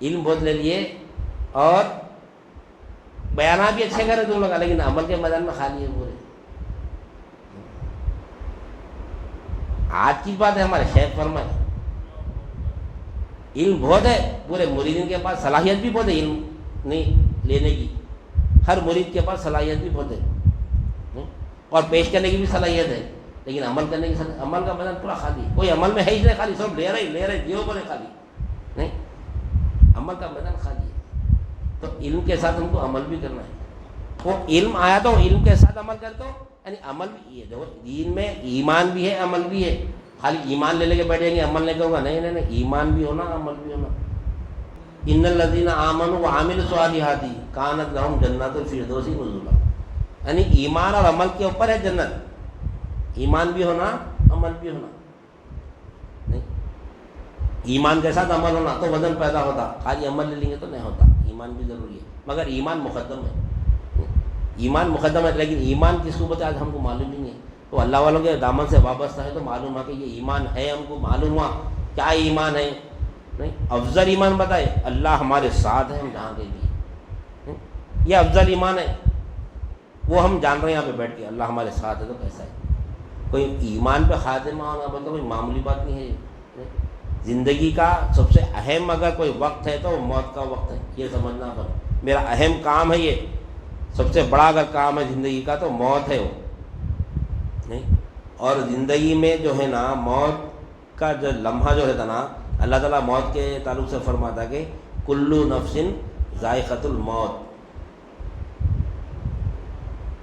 Speaker 1: علم بہت لے لیے اور بیانات بھی اچھے کرے تم لوگ، لیکن عمل کے میدان میں خالی ہے پورے۔ آج کی بات ہے ہمارے شیخ فرمائے علم بہت ہے، پورے مریدین کے پاس صلاحیت بھی بہت ہے علم نہیں لینے کی، ہر مرید کے پاس صلاحیت بھی بہت ہے اور پیش کرنے کی بھی صلاحیت ہے، لیکن عمل کرنے کی عمل کا میدان پورا خالی، کوئی عمل میں ہے ہی نہیں، خالی سب لے رہے دیو بولے خالی، نہیں عمل کا میدان خالی ہے۔ تو علم کے ساتھ ہم کو عمل بھی کرنا ہے، وہ علم آیا تو علم کے ساتھ عمل کرتا ہوں، یعنی عمل بھی یہ دیکھو دین میں ایمان بھی ہے عمل بھی ہے، خالی ایمان لے کے بیٹھیں گے عمل نہیں کروں گا، نہیں ایمان بھی ہونا عمل بھی ہونا۔ ان الذین آمنوا وعملوا الصالحات کانت لہم جنات الفردوس نزلا، یعنی ایمان اور عمل کے اوپر ہے جنت، ایمان بھی ہونا عمل بھی ہونا، نہیں ایمان کے ساتھ عمل ہونا تو وزن پیدا ہوتا، خالی عمل لے لیں گے تو نہیں ہوتا، ایمان بھی ضروری ہے، مگر ایمان مقدم ہے، ایمان مقدم ہے، لیکن ایمان کس کو بتا آج ہم کو معلوم ہی نہیں ہے، تو اللہ والوں کے دامن سے وابستہ ہے تو معلوم ہے کہ یہ ایمان ہے، ہم کو معلوم ہوا کیا ایمان ہے، نہیں افضل ایمان بتائے اللہ ہمارے ساتھ ہے ہم جہاں گئے بھی، یہ افضل ایمان ہے، وہ ہم جان رہے ہیں یہاں پہ بیٹھ کے اللہ ہمارے ساتھ ہے تو کیسا ہے، کوئی ایمان پہ خاتمہ ہونا بولتا کوئی معمولی بات نہیں ہے. زندگی کا سب سے اہم اگر کوئی وقت ہے تو وہ موت کا وقت ہے، یہ سمجھنا پر میرا اہم کام ہے، یہ سب سے بڑا اگر کام ہے زندگی کا تو موت ہے وہ نہیں. اور زندگی میں جو ہے نا موت کا جو لمحہ جو رہتا نا، اللہ تعالیٰ موت کے تعلق سے فرماتا کہ کلو نفس ذائقۃ الموت.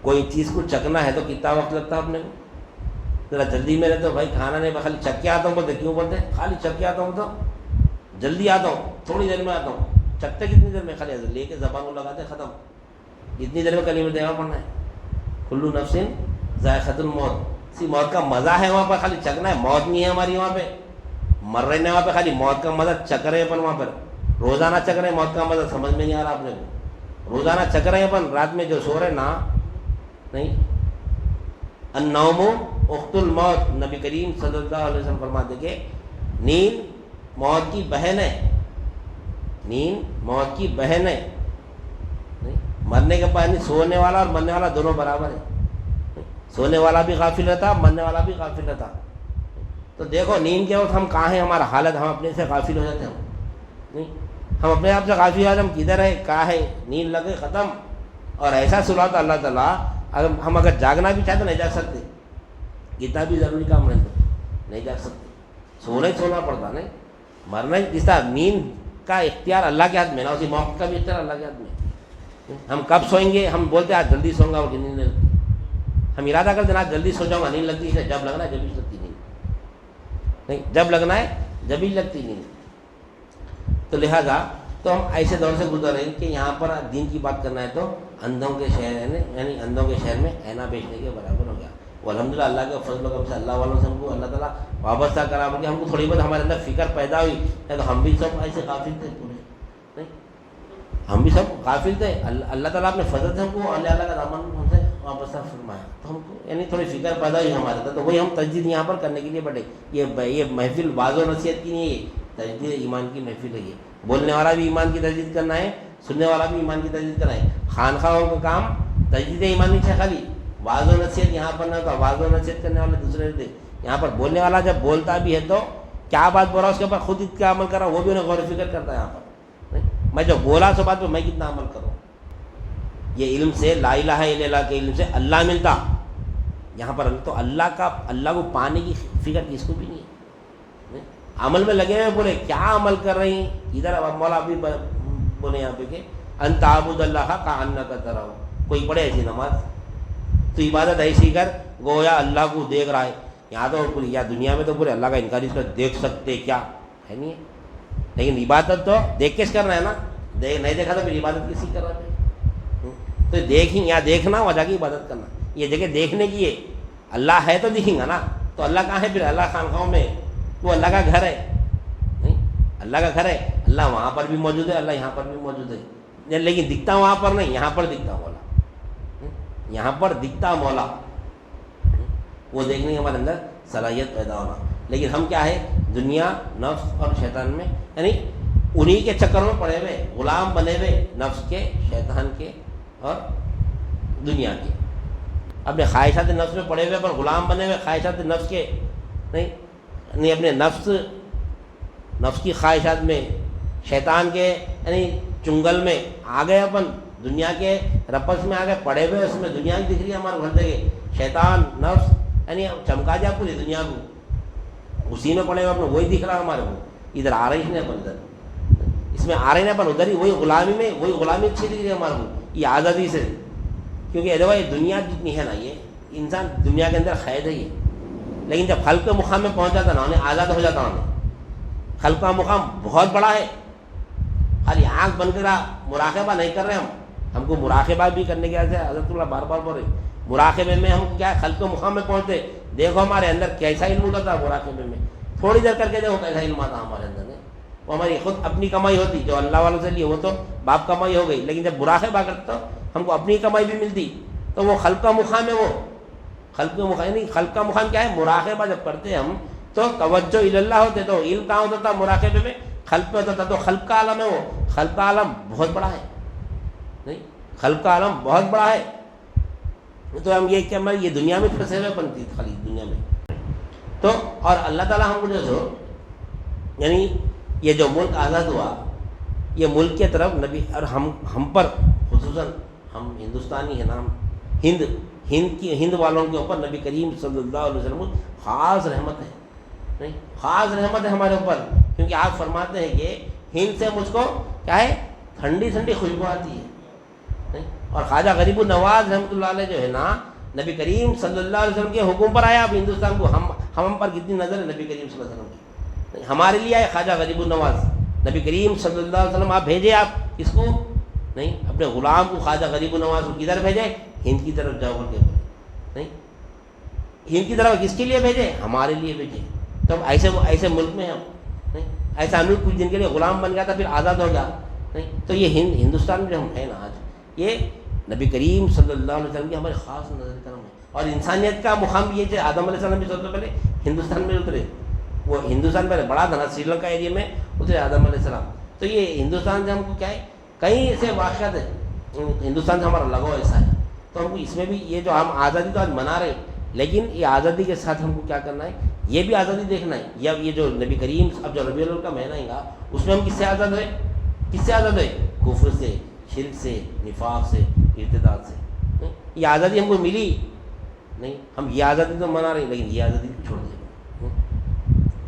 Speaker 1: کوئی چیز کو چکنا ہے تو کتنا وقت لگتا ہے اپنے کو؟ ذرا جلدی میں رہتے ہو بھائی، کھانا نہیں خالی چک کے آتا ہوں بولتے، کیوں بولتے خالی چک کے آتا ہوں تو جلدی آتا ہوں، تھوڑی دیر میں آتا ہوں. چکتے کتنی دیر میں؟ خالی لے کے زبان کو لگاتے ختم. اتنی دیر میں کلمہ دینا پڑنا ہے. کلو نفس ذائقۃ الموت. موت کا مزہ ہے وہاں پر، خالی چکنا ہے. موت نہیں ہے ہماری وہاں پہ، مر رہے ہیں وہاں پہ، خالی موت کا مزہ چک رہے ہیں اپن وہاں پر. روزانہ چک رہے ہیں موت کا مزہ، سمجھ میں نہیں آ رہا آپ نے کو. روزانہ چک رہے ہیں اپن، رات میں جو سو رہے نا نہیں. النوم اخت الموت. نبی کریم صلی اللہ علیہ وسلم فرماتے کہ نیند موت کی بہن ہے. نیند موت کی بہن ہے. مرنے کے بعد سونے والا اور مرنے والا دونوں برابر ہے. سونے والا بھی غافل رہتا، مرنے والا بھی غافل رہتا. تو دیکھو نیند کے وقت ہم کہاں ہیں، ہمارا حالت، ہم اپنے سے غافل ہو جاتے ہیں نہیں. ہم اپنے آپ سے غافل ہو جاتے، ہم کدھر ہے کہاں ہے، نیند لگے ختم. اور ایسا سلاتا اللہ تعالیٰ، ہم اگر جاگنا بھی چاہتے نہیں جاگ سکتے، کتنا بھی ضروری کام رہتا نہیں جاگ سکتے. سونا پڑتا نہیں. مرنا جس طرح نیند کا اختیار اللہ کے ہاتھ میں نا، اسی موقع کا بھی اختیار اللہ کے ہاتھ میں. ہم کب سوئیں گے؟ ہم بولتے ہیں آج جلدی سوؤں گا، اور نیند نہیں لگتی. ہم ارادہ کرتے ہیں آج جلدی سو جاؤں گا، نیند لگتی ہے. جب لگنا ہے جب ہی لگتی نیند نہیں، جب لگنا ہے جب ہی لگتی نیند. تو لہذا تو ہم ایسے دور سے گزر رہے ہیں کہ یہاں پر دین کی بات کرنا ہے تو اندھوں کے شہر ہے، یعنی اندھوں کے شہر میں اینا بیچنے کے برابر ہو گیا. وہ الحمدللہ اللہ کے فضل و کرم سے اللہ والوں سے ہم کو اللہ تعالیٰ وابستہ کرا کہ ہم کو تھوڑی بہت ہمارے اندر فکر پیدا ہوئی ہے. تو ہم بھی سب ایسے غافل تھے پورے نہیں، ہم بھی سب غافل تھے. اللہ تعالیٰ اپنے فضل سے ہم کو اللہ کا دامن ہم سے وابستہ فرمایا. تو ہم کو یعنی تھوڑی فکر پیدا ہوئی ہمارے اندر. تو وہی ہم تجدید یہاں پر کرنے کے لیے بیٹھے. یہ محفل واضح و نصیحت کی نہیں ہے، یہ تجدید ایمان کی محفل ہے. یہ بولنے والا بھی ایمان کی تجدید کرنا ہے، سننے والا بھی ایمان کی تجدید کرنا ہے. خانخواہوں کا کام تجدید ایمان نہیں ہے، خالی واضح و نصیحت یہاں پر نہ ہوتا. واضح و نصیحت کرنے والے دوسرے تھے. یہاں پر بولنے والا جب بولتا بھی ہے تو کیا بات بول رہا ہے اس کے اوپر خود کیا عمل کر رہا وہ بھی انہیں غور و فکر کرتا ہے. یہاں پر میں جو بولا سو بات پہ میں کتنا عمل کروں. یہ علم سے، لا الہ الا اللہ کے علم سے اللہ ملتا. یہاں پر تو اللہ کو پانے کی فکر کس کو بھی نہیں ہے. عمل میں لگے ہوئے بولے کیا عمل کر رہے ہیں. ادھر مولا بھی بولے یہاں پہ کہ ان تعبد اللہ کأنک ترہ. کوئی پڑھے ایسی نماز تو عبادت ایسی کر گویا اللہ کو دیکھ رہا ہے. یہاں تو پوری یا دنیا میں تو پورے اللہ کا انکار اس کو دیکھ سکتے کیا ہے نہیں ہے. لیکن عبادت تو دیکھ کے کرنا ہے نا. نہیں دیکھا تو پھر عبادت کسی کر رہا ہے. تو دیکھیں یا دیکھنا وجہ کی عبادت کرنا. یہ جگہ دیکھنے کی ہے. اللہ ہے تو دکھیں گا نا. تو اللہ کہاں ہے پھر؟ اللہ خانخواہوں میں. وہ اللہ کا گھر ہے نہیں، اللہ کا گھر ہے. اللہ وہاں پر بھی موجود ہے، اللہ یہاں پر بھی موجود ہے. لیکن دکھتا وہاں پر نہیں، یہاں پر دکھتا مولا. یہاں پر دکھتا مولا، وہ دیکھنے کے ہمارے اندر صلاحیت پیدا ہونا. لیکن ہم کیا ہے، دنیا، نفس اور شیطان میں، یعنی انہی کے چکر میں پڑے ہوئے، غلام بنے ہوئے نفس کے، شیطان کے اور دنیا کے. اپنے خواہشات نفس میں پڑے ہوئے پر غلام بنے ہوئے خواہشات نفس کے نہیں اپنے نفس کی خواہشات میں، شیطان کے یعنی چنگل میں آ گئے. اپن دنیا کے رپس میں آ گئے، پڑے ہوئے اس میں. دنیا کی دکھ رہی ہے ہمارے گھر کے، شیطان نفس یعنی چمکا جا پوری دنیا کو، اسی میں پڑے ہوئے اپنے وہی دکھ رہا ہمارے کو. ادھر آ رہی نہیں اپن، ادھر اس میں آ رہے نہیں اپن، ادھر ہی وہی غلامی میں، وہی غلامی اچھی دکھ رہی ہے ہمارے کو. یہ آزادی سے، کیونکہ دیکھو یہ دنیا جتنی ہے نا، یہ انسان دنیا کے اندر قید ہے یہ. لیکن جب خلق کے مقام میں پہنچ جاتا نا، انہیں آزاد ہو جاتا. انہیں خلق کا مقام بہت بڑا ہے. خالی آنکھ بند کر مراقبہ نہیں کر رہے ہم کو مراقبہ بھی کرنے کے وجہ حضرت اللہ بار بار بول رہے مراقبے میں ہم کیا خلق کے مقام میں پہنچتے. دیکھو ہمارے اندر کیسا علم ہوتا تھا مراقبے میں. تھوڑی دیر کر کے دیکھو کیسا علم آتا ہمارے اندر. وہ ہماری خود اپنی کمائی ہوتی، جو اللہ والوں سے لیے وہ تو باپ کمائی ہو گئی. لیکن جب مراقبہ کرتے تو ہم کو اپنی کمائی بھی ملتی. تو وہ خلق کا مقام ہے. وہ خلق کا مقام یعنی خلق کا مقام کیا ہے؟ مراقبہ جب کرتے ہم تو توجہ اللہ ہوتے. تو علم کہاں ہوتا تھا؟ مراقبے میں، خلق پہ ہوتا تھا. تو خلق کا عالم ہے وہ. خلق کا عالم بہت بڑا ہے نہیں، خلق کا عالم بہت بڑا ہے. تو ہم یہ کیا یہ دنیا میں پھنسے ہوئے بنتی خالی دنیا میں. تو اور اللہ تعالیٰ ہم کو جو سو یعنی یہ جو ملک آزاد ہوا یہ ملک کے طرف نبی اور ہم پر خصوصاً ہم ہندوستانی ہیں نام ہند والوں کے اوپر نبی کریم صلی اللہ علیہ وسلم خاص رحمت ہے. نہیں خاص رحمت ہے ہمارے اوپر, کیونکہ آپ فرماتے ہیں کہ ہند سے مجھ کو کیا ہے ٹھنڈی ٹھنڈی خوشبو آتی ہے. نہیں اور خواجہ غریب النواز رحمۃ اللہ علیہ جو ہے نا نبی کریم صلی اللہ علیہ وسلم کے حکم پر آیا. اب ہندوستان کو ہم پر کتنی نظر ہے نبی کریم صلی اللہ علیہ وسلم کی. ہمارے لیے آئے خواجہ غریب النواز نبی کریم صلی اللہ علیہ وسلم. آپ بھیجے آپ اس کو نہیں اپنے غلام کو خواجہ غریب النواز کو کدھر بھیجے ہند کی طرف جاؤ کر کے نہیں ہند کی طرف کس کے لیے بھیجے ہمارے لیے بھیجے. تو ایسے ملک میں ہم نہیں ایسا ملک کچھ دن کے لیے غلام بن گیا تھا پھر آزاد ہو گیا نہیں. تو یہ ہندوستان میں جو ہم ہیں نا آج یہ نبی کریم صلی اللہ علیہ وسلم کی ہمارے خاص نظر کرم ہے. اور انسانیت کا مقام یہ کہ آدم علیہ السلام بھی سب سے پہلے ہندوستان میں اترے. وہ ہندوستان پہلے بڑا تھا نا سری لنکا ایریا میں اترے آدم علیہ السلام. تو یہ ہندوستان سے ہم کو کیا ہے کئی ایسے واقعات ہیں ہندوستان سے ہمارا لگاؤ ایسا ہے. تو ہم کو اس میں بھی یہ جو ہم آزادی تو آج منا رہے ہیں لیکن یہ آزادی کے ساتھ ہم کو کیا کرنا ہے یہ بھی آزادی دیکھنا ہے. یا یہ جو نبی کریم اب جو ربیع الاول کا مہینہ ہے گا اس میں ہم کس سے آزاد ہوئے کس سے آزاد ہوئے کفر سے شرک سے نفاق سے ارتداد سے. یہ آزادی ہم کو ملی نہیں ہم یہ آزادی تو منا رہے ہیں لیکن یہ آزادی چھوڑ دیں.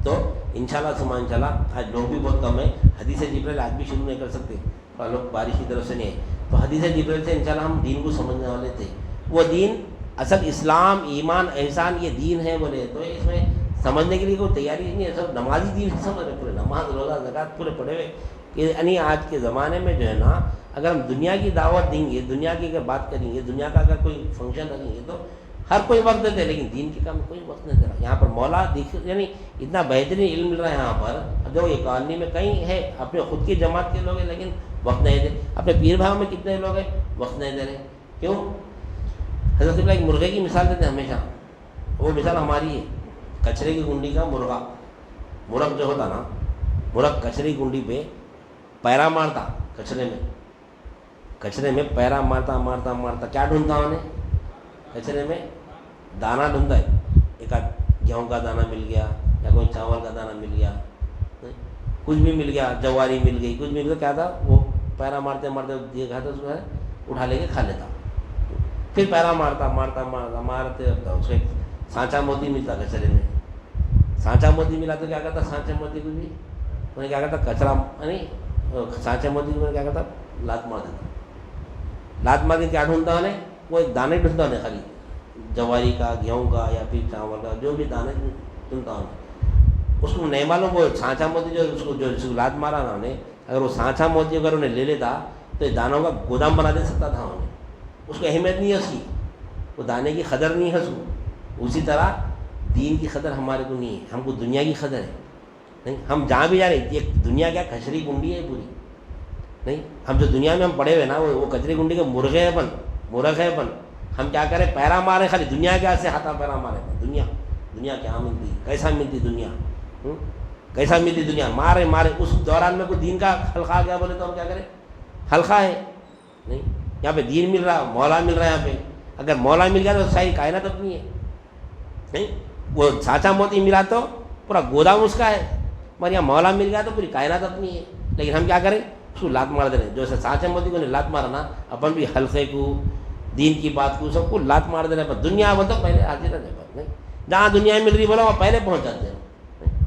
Speaker 1: تو انشاءاللہ ثم انشاءاللہ آج لوگ بھی بہت کم ہیں. حدیث جبریل آج بھی شروع نہیں کر سکتے اور لوگ بارش کی طرف سے نہیں ہے. تو حدیث جبریل سے انشاءاللہ ہم دین کو سمجھنے والے تھے. وہ دین اصل اسلام ایمان احسان یہ دین ہے بولے تو اس میں سمجھنے کے لیے کوئی تیاری نہیں ہے. سب نمازی دین سمجھ رہے پورے نماز روزہ زکوٰۃ پورے پڑے ہوئے کہ یعنی آج کے زمانے میں جو ہے نا اگر ہم دنیا کی دعوت دیں گے دنیا کی اگر بات کریں گے دنیا کا اگر کوئی فنکشن رکھیں گے تو ہر کوئی وقت دیتے لیکن دین کے کام میں کوئی وقت نہیں دے رہا. یہاں پر مولا یعنی اتنا بہترین علم مل رہا ہے یہاں پر. اب جو یہ کالونی میں کہیں ہے اپنے خود کی جماعت کے لوگ ہیں لیکن وقت نہیں دے. اپنے پیر بھاؤں میں کتنے لوگ ہیں وقت نہیں دے رہے. کیوں حضرت ابراہیم ایک مرغے کی مثال دیتے ہیں ہمیشہ. وہ مثال ہماری ہے کچرے کی کنڈی کا مرغا. مرغ جو ہوتا نا مرغ کچرے کی کنڈی پہ پیرا مارتا کچرے میں پیرا مارتا مارتا مارتا کیا ڈھونڈتا انہیں کچرے میں دانہ ڈھونڈتا ہے. ایک آدھ گیہوں کا دانہ مل گیا یا کوئی چاول کا دانہ مل گیا کچھ بھی مل گیا جواری مل گئی کچھ مل گیا کیا تھا وہ پیرا مارتے مارتے دیکھا تھا اس میں اٹھا لے کے کھا لیتا. پھر پیرا مارتا مارتا مارتا مارتے رہتا. اس کو ایک سانچا موتی ملتا کچرے میں. سانچا موتی ملا تو کیا کرتا سانچے موتی کو بھی انہیں کیا کرتا کچرا یعنی سانچے موتی کو کیا کرتا لات مار دیتا. لات مار کے کیا ڈھونڈتا انہیں وہ ایک دانے ڈھونڈتا انہیں خالی جواری کا گیہوں کا یا پھر چاول کا جو بھی دانے ڈھونڈتا انہیں. اس کو نہیں معلوم وہ سانچا موتی جو لات مارا نا انہیں اگر وہ سانچا موتی اگر انہیں لے لیتا تو یہ دانوں کا گودام بنا دے سکتا تھا انہیں. اس کو اہمیت نہیں ہے اس کی وہ دانے کی قدر نہیں ہے اس کو. اسی طرح دین کی قدر ہمارے کو نہیں ہے. ہم کو دنیا کی قدر ہے نہیں. ہم جہاں بھی جا رہے ہیں یہ دنیا کیا کچری کنڈی ہے پوری نہیں. ہم جو دنیا میں ہم پڑے ہوئے نا وہ کچری کنڈی کے مرغ ہے بن. ہم کیا کریں پیرا مارے خالی دنیا کے سے ہاتھا پیرا مارے. دنیا کیا ملتی کیسا ملتی دنیا کیسا ملتی دنیا مارے اس دوران میں کوئی دین کا حلقہ آ گیا بولے تو ہم کیا کریں حلقہ ہے نہیں. یہاں پہ دین مل رہا مولا مل رہا ہے. یہاں پہ اگر مولا مل گیا تو ساری کائنات اپنی ہے نہیں. وہ سانچا موتی ملا تو پورا گودام اس کا ہے مگر یہاں مولا مل گیا تو پوری کائنات اپنی ہے. لیکن ہم کیا کریں اس کو لات مار دے رہے ہیں. جو سانچے موتی کو نہیں لات مارنا اپن بھی حلقے کو دین کی بات کو سب کو لات مار دے رہے ہیں. دنیا بول تو پہلے حاضر رہنے پر نہیں. جہاں دنیا مل رہی بولا وہاں پہلے پہنچ جاتے ہیں.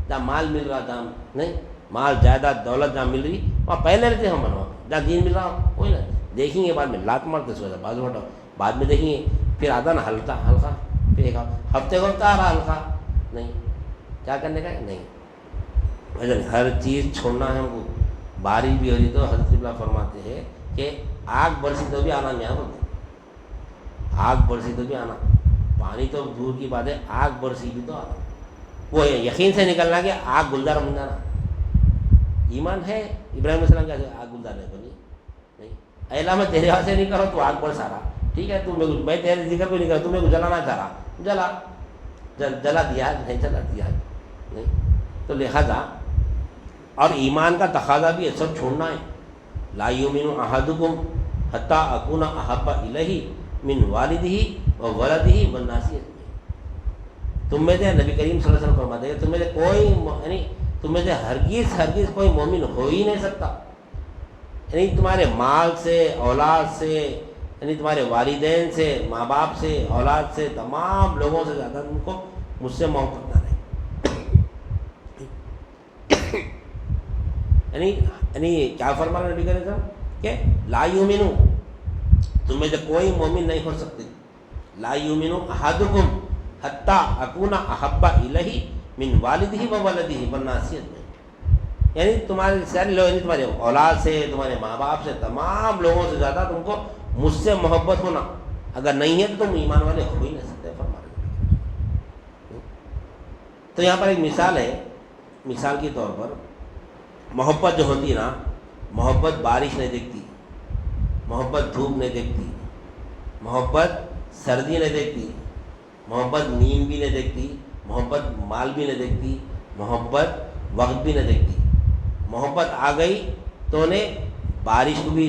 Speaker 1: جہاں مال مل رہا جہاں نہیں مال جائیداد دولت جہاں مل رہی وہاں پہلے رہتے ہیں. ہم جہاں دین مل رہا کوئی نہ دیکھیں گے بعد میں لات مارتے سو بعض ہٹاؤ بعد میں دیکھیں گے. پھر آتا نا ہلکا پھر ایک ہفتے کو آ رہا ہلکا نہیں. کیا کرنے کا نہیں. ہر چیز چھوڑنا ہے ہم کو. بارش بھی ہو رہی تو حضرت اللہ فرماتے ہیں کہ آگ برسی تو بھی آنا نہیں بولتے. آگ برسی تو بھی آنا. پانی تو دور کی بات ہے آگ برسی بھی تو آنا. وہ یقین سے نکلنا کہ آگ گلزار بن جانا. ایمان ہے ابراہیم علیہ السلام کیا آگ گلزار ہے بنی نہیں. اللہ میں تیرے ہاتھ سے نہیں کرو تو آگ برسا رہا ٹھیک ہے. میں تیرے ذکر کو نہیں کرا تمہیں کو جلانا چاہ رہا جلا دیا نہیں جلا دیا نہیں. تو لہذا اور ایمان کا تقاضا بھی ہے سب چھوڑنا ہے. لا یؤمن احدکم حتی اکون احب الیہ من والدہ اور ولدہ والناصیۃ میں، تم میں سے نبی کریم صلی اللہ علیہ وسلم فرماتے ہیں تم میں سے کوئی یعنی تم میں سے ہرگز کوئی مومن ہو ہی نہیں سکتا، یعنی تمہارے مال سے، اولاد سے، یعنی تمہارے والدین سے، ماں باپ سے، اولاد سے، تمام لوگوں سے زیادہ تم کو مجھ سے محبت نہ رہے، یعنی کیا فرما رہے نبی کریم صاحب کہ لا یؤمنو، تم میں سے کوئی مومن نہیں ہو سکتے، لا یؤمنو احدکم حتی اکون احب الیہ من والدہ و ولدہ والناسیۃ میں، یعنی تمہارے سارے لوگ، یعنی تمہارے اولاد سے، تمہارے ماں باپ سے، تمام لوگوں سے زیادہ تم کو مجھ سے محبت ہونا، اگر نہیں ہے تو تم ایمان والے ہو ہی نہیں سکتے فرما رہے۔ تو یہاں پر ایک مثال ہے، مثال کے طور پر محبت جو ہوتی ہے نا، محبت بارش نہیں دیکھتی، محبت دھوپ نہیں دیکھتی، محبت سردی نہیں دیکھتی، محبت نیند بھی نہیں دیکھتی، محبت مال بھی نہیں دیکھتی، محبت وقت بھی نہیں دیکھتی۔ محبت آ گئی تو انہیں بارش کو بھی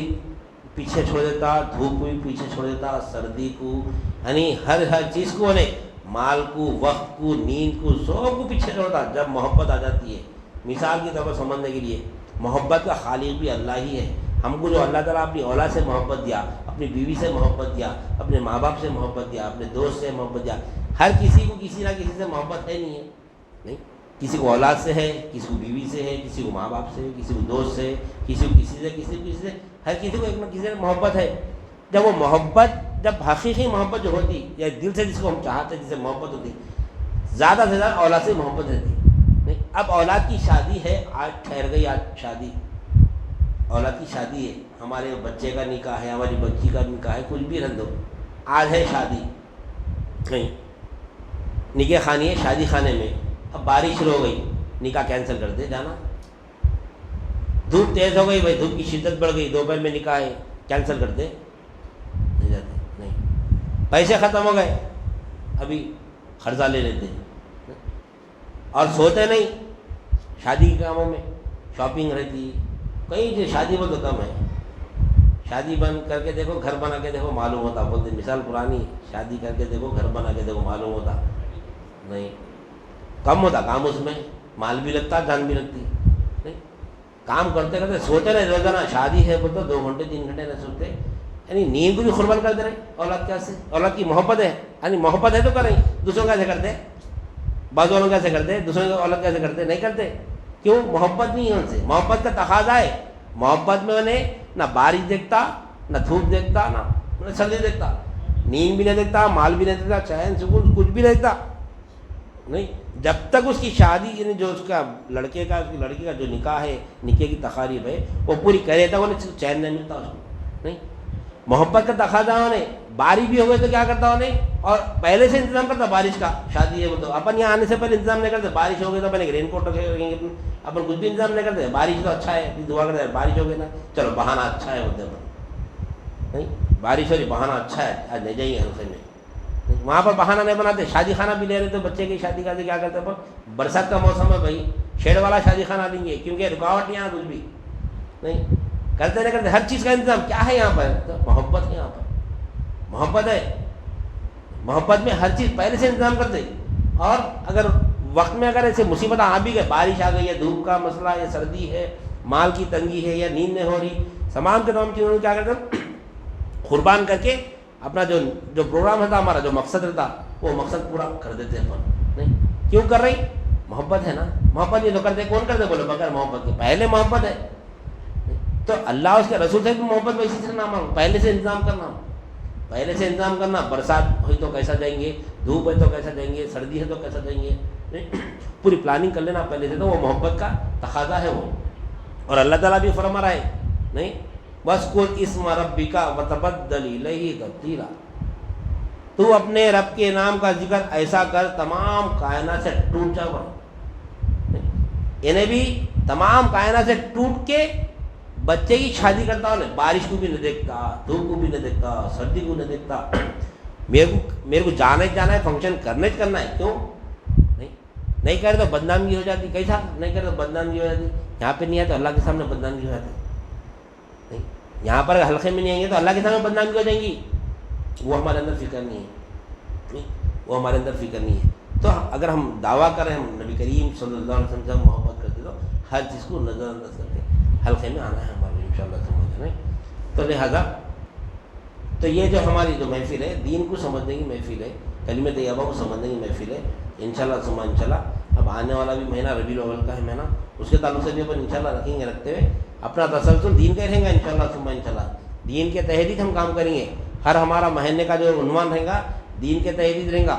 Speaker 1: پیچھے چھوڑ دیتا، دھوپ کو بھی پیچھے چھوڑ دیتا، سردی کو، یعنی ہر چیز کو انہیں، مال کو، وقت کو، نیند کو، سب کو پیچھے چھوڑتا جب محبت آ جاتی ہے۔ مثال کی طور پر سمجھنے کے لیے، محبت کا خالق بھی اللہ ہی ہے۔ ہم کو جو اللہ تعالیٰ اپنی اولاد سے محبت دیا، اپنی بیوی سے محبت دیا، اپنے ماں باپ سے محبت دیا، اپنے دوست سے محبت دیا، ہر کسی کو کسی نہ کسی سے محبت ہے نہیں ہے، نہیں، کسی کو اولاد سے ہے، کسی کو بیوی سے ہے، کسی کو ماں باپ سے، کسی کو دوست سے، کسی کو کسی سے، کسی کو کسی سے، ہر کسی کو ایک نہ کسی سے محبت ہے۔ جب وہ محبت، جب حقیقی محبت جو ہوتی، یا دل سے جس کو ہم چاہتے ہیں، جس سے محبت ہوتی، زیادہ سے زیادہ اولاد سے محبت رہتی، نہیں۔ اب اولاد کی شادی ہے، آج ٹھہر گئی، آج شادی، اولاد کی شادی ہے، ہمارے بچے کا نکاح ہے، ہماری بچی کا نکاح ہے، کچھ بھی رکھ دو، آج ہے شادی، نہیں، نکاح خانی ہے شادی خانے میں، اب بارش شروع ہو گئی، نکاح کینسل کر دے جانا، دھوپ تیز ہو گئی، بھائی دھوپ کی شدت بڑھ گئی، دوپہر میں نکاح ہے، کینسل کر دے، نہیں جاتے، نہیں، پیسے ختم ہو گئے، ابھی قرضہ لے لیتے، اور سوتے نہیں، شادی کے کاموں میں شاپنگ رہتی، کئی جو شادی وہ تو کم ہے، شادی بند کر کے دیکھو، گھر بنا کے دیکھو، معلوم ہوتا، بولتے مثال پرانی، شادی کر کے دیکھو، گھر بنا کے دیکھو، معلوم ہوتا، نہیں، کم ہوتا کام، اس میں مال بھی لگتا، جان بھی لگتی، نہیں، کام کرتے کرتے سوتے رہے، روزانہ شادی ہے بولتے 2 گھنٹے 3 گھنٹے نہ سوتے، یعنی نیند کو بھی قربان کر دے رہے، اولاد کیا سے، اولاد کی محبت ہے، یعنی محبت ہے تو کریں، دوسروں کیسے کرتے، بعض والوں کیسے کرتے، دوسروں کی اولاد کیسے کرتے، نہیں کرتے، کیوں؟ محبت نہیں ہے ان سے، محبت کا تقاضا ہے، محبت میں انہیں نہ بارش دیکھتا، نہ دھوپ دیکھتا، نہ سردی دیکھتا، نیند بھی نہیں دیکھتا، مال بھی نہیں دیکھتا، چین سکون کچھ بھی نہیں دیکھتا، نہیں، جب تک اس کی شادی، یعنی جو اس کا لڑکے کا، اس کی لڑکی کا جو نکاح ہے، نکاح کی تقاریب ہے، وہ پوری کرے تک انہیں چین نہیں ملتا اس کو، نہیں، محبت کا تقاضا انہیں، بارش بھی ہو گئی تو کیا کرتا انہیں، اور پہلے سے انتظام کرتا بارش کا، شادی ہے وہ تو اپن یہاں آنے سے پہلے انتظام نہیں کرتے، بارش ہو گئی تو اپن ایک رین کوٹ رکھیں گے، اپن کچھ بھی انتظام نہیں کرتے، بارش تو اچھا ہے، دعا کرتے ہیں بارش ہو گئی نا، چلو بہانہ اچھا ہے بولتے ہیں، نہیں، بارش ہو رہی، بہانہ اچھا ہے، آج نہیں جائیں گے حلقے میں، وہاں پر بہانہ نہیں بناتے، شادی خانہ بھی لے رہے تو بچے کی شادی کرتے کیا کرتے، پر برسات کا موسم ہے بھائی، شیڈ والا شادی خانہ دیں گے، کیونکہ رکاوٹ نہیں، یہاں کچھ بھی نہیں کرتے، نہیں کرتے، ہر چیز کا انتظام کیا ہے یہاں پر، تو محبت ہے، یہاں پر محبت ہے، محبت میں ہر چیز پہلے سے انتظام کرتے، اور اگر وقت میں اگر ایسے مصیبت آ بھی گئے، بارش آ گئی ہے، دھوپ کا مسئلہ ہے، سردی ہے، مال کی تنگی ہے، یا نیند نہیں ہو رہی، تمام کے تمام چیزوں کو کیا کرتے قربان کر کے اپنا جو پروگرام رہتا، ہمارا جو مقصد رہتا، وہ مقصد پورا کر دیتے ہیں اپن، نہیں، کیوں کر رہی؟ محبت ہے نا، محبت یہ تو کرتے، کون کرتے بولے بغیر محبت کے، پہلے محبت ہے، تو اللہ اس کے رسول سے بھی محبت میں اسی سے نہ مانگو، پہلے سے انتظام کرنا، پہلے سے انتظام کرنا، برسات ہوئی تو کیسا جائیں گے، دھوپ ہے تو کیسا جائیں گے، سردی ہے تو کیسا جائیں گے، پوری پلاننگ کر لینا پہلے سے، تو وہ محبت کا تقاضا ہے وہ، اور اللہ تعالیٰ بھی فرما رہا ہے، نہیں، وَاذْكُرِ اسْمَ رَبِّكَ وَتَبَتَّلْ إِلَيْهِ تَبْتِيلًا، تو اپنے رب کے نام کا ذکر ایسا کر تمام کائنات سے ٹوٹ جا، انہیں بھی تمام کائنات سے ٹوٹ کے بچے کی شادی کرتا ہوں، بارش کو بھی نہیں دیکھتا، دھوپ کو بھی نہیں دیکھتا، سردی کو نہیں دیکھتا، میرے کو جانا ہے، فنکشن کرنا ہے، کیوں نہیں کرے تو بدنامی ہو جاتی، کیسا نہیں کرے تو بدنامی ہو جاتی، یہاں پہ نہیں ہے تو اللہ کے سامنے بدنامی ہو جاتی، نہیں، یہاں پر حلقے میں نہیں آئیں گے تو اللہ کے سامنے بدنامی ہو جائیں گی، وہ ہمارے اندر فکر نہیں ہے، وہ ہمارے اندر فکر نہیں ہے. تو اگر ہم دعویٰ کریں ہم نبی کریم صلی اللہ علیہ وسلم سے محبت کرتے تو ہر چیز کو نظر انداز کر کے حلقے میں آنا ہے ہمارے انشاءاللہ سمجھنا ہے. تو لہٰذا تو یہ جو ہماری جو محفل ہے دین کو سمجھنے کی محفل ہے, کلمہ طیبہ کو سمجھنے کی محفل ہے انشاءاللہ ثم انشاءاللہ. اب آنے والا بھی مہینہ ربیع الاول کا ہے مہینہ, اس کے تعلق سے بھی اپن انشاءاللہ رکھیں گے, رکھتے ہوئے اپنا تسلسل دین کا رہیں گا انشاءاللہ ثم انشاءاللہ. دین کے تحت ہم کام کریں گے. ہر ہمارا مہینے کا جو عنوان رہے گا دین کے تحت رہے گا.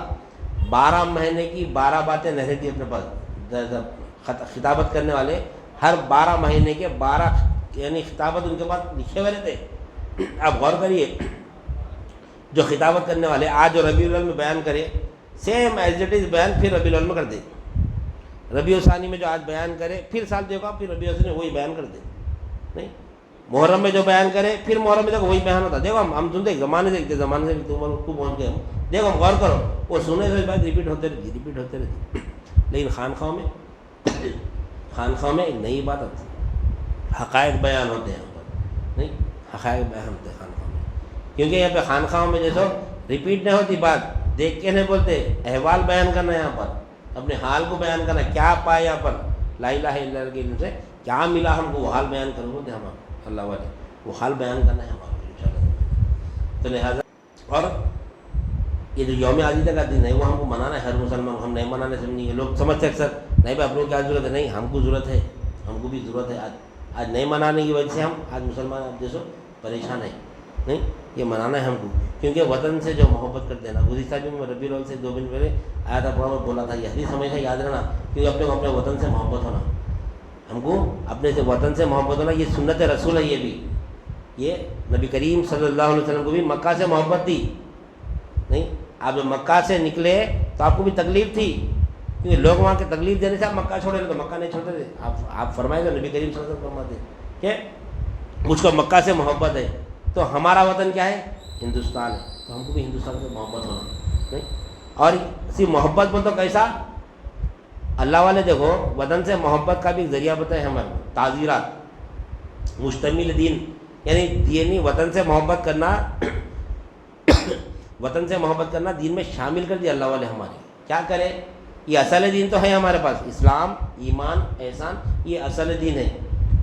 Speaker 1: 12 مہینے کی 12 باتیں نہیں رہتی اپنے پاس. خطابت کرنے والے ہر 12 مہینے کے 12 یعنی خطابت ان کے پاس لکھے ہوئے رہتے. آپ غور کریے, جو خطابت کرنے والے آج جو ربیع الاول میں بیان کرے سیم ایز اٹ از بیان پھر ربیع الاول میں کر دے. ربیع الثانی میں جو آج بیان کرے پھر سال دیکھو پھر ربیع الثانی میں وہی بیان کر دے. نہیں, محرم میں جو بیان کرے پھر محرم میں دیکھو وہی بیان ہوتا. دیکھو ہم سنتے زمانے سے کو پہنچ گئے ہم. دیکھو ہم غور کرو, وہ سنے سے بات ریپیٹ ہوتے رہتی. لیکن خانقاہوں میں ایک نئی بات آتی, حقائق بیان ہوتے ہیں یہاں پر. نہیں, حقائق بیان ہوتے ہیں خانقاہوں میں, کیونکہ یہاں پہ خانقاہوں میں جیسے ریپیٹ نہیں ہوتی بات, دیکھ کے نہیں بولتے, احوال بیان کرنا یہاں پر, اپنے حال کو بیان کرنا, کیا پایا یہاں پر لا الہ الا اللہ کے علم سے کیا ملا ہم کو, وہ حال بیان کرو بولتے ہم اللہ والے, وہ حال بیان کرنا ہے ہمارا انشاءاللہ. تو لہٰذا اور یہ جو یوم عقیدہ کا دن ہے وہ ہم کو منانا ہے ہر مسلمان. ہم نہیں منانے سمجھیں گے, لوگ سمجھتے اکثر نہیں بھائی آپ لوگ کیا ضرورت ہے. نہیں, ہم کو ضرورت ہے, ہم کو بھی ضرورت ہے. آج نہیں منانے کی وجہ سے ہم آج مسلمان آپ جیسو پریشان ہیں. نہیں, یہ منانا ہے ہم کو, کیونکہ وطن سے جو محبت کرتے ہیں نا. گزشتہ بھی میں ربیع الاول سے 2 دن پہلے آیا تھا, بولا تھا یہ حدیث ہمیشہ یاد رہنا, کیونکہ اپنے کو اپنے وطن سے محبت ہونا, ہم کو اپنے سے وطن سے محبت ہونا, یہ سنت رسول ہے. یہ بھی یہ نبی کریم صلی اللہ علیہ وسلم کو بھی مکہ سے محبت تھی. نہیں, آپ جب مکہ سے نکلے تو آپ کو بھی تکلیف تھی, کیونکہ لوگ وہاں کے تکلیف دینے سے آپ مکہ چھوڑے تو مکہ نہیں چھوڑتے تھے. آپ فرمائے گا نبی کریم صلی اللہ علیہ وسلم فرماتے کہ مجھ کو مکہ سے محبت ہے. تو ہمارا وطن کیا ہے, ہندوستان ہے, تو ہم کو بھی ہندوستان سے محبت ہونا. نہیں, اور اسی محبت بول تو کیسا, اللہ والے دیکھو وطن سے محبت کا بھی ایک ذریعہ بتائے ہمارے تعزیرات مشتمل دین, یعنی وطن سے محبت کرنا وطن سے محبت کرنا دین میں شامل کر دیا اللہ والے ہمارے. کیا کرے, یہ اصل دین تو ہے ہمارے پاس, اسلام ایمان احسان یہ اصل دین ہے,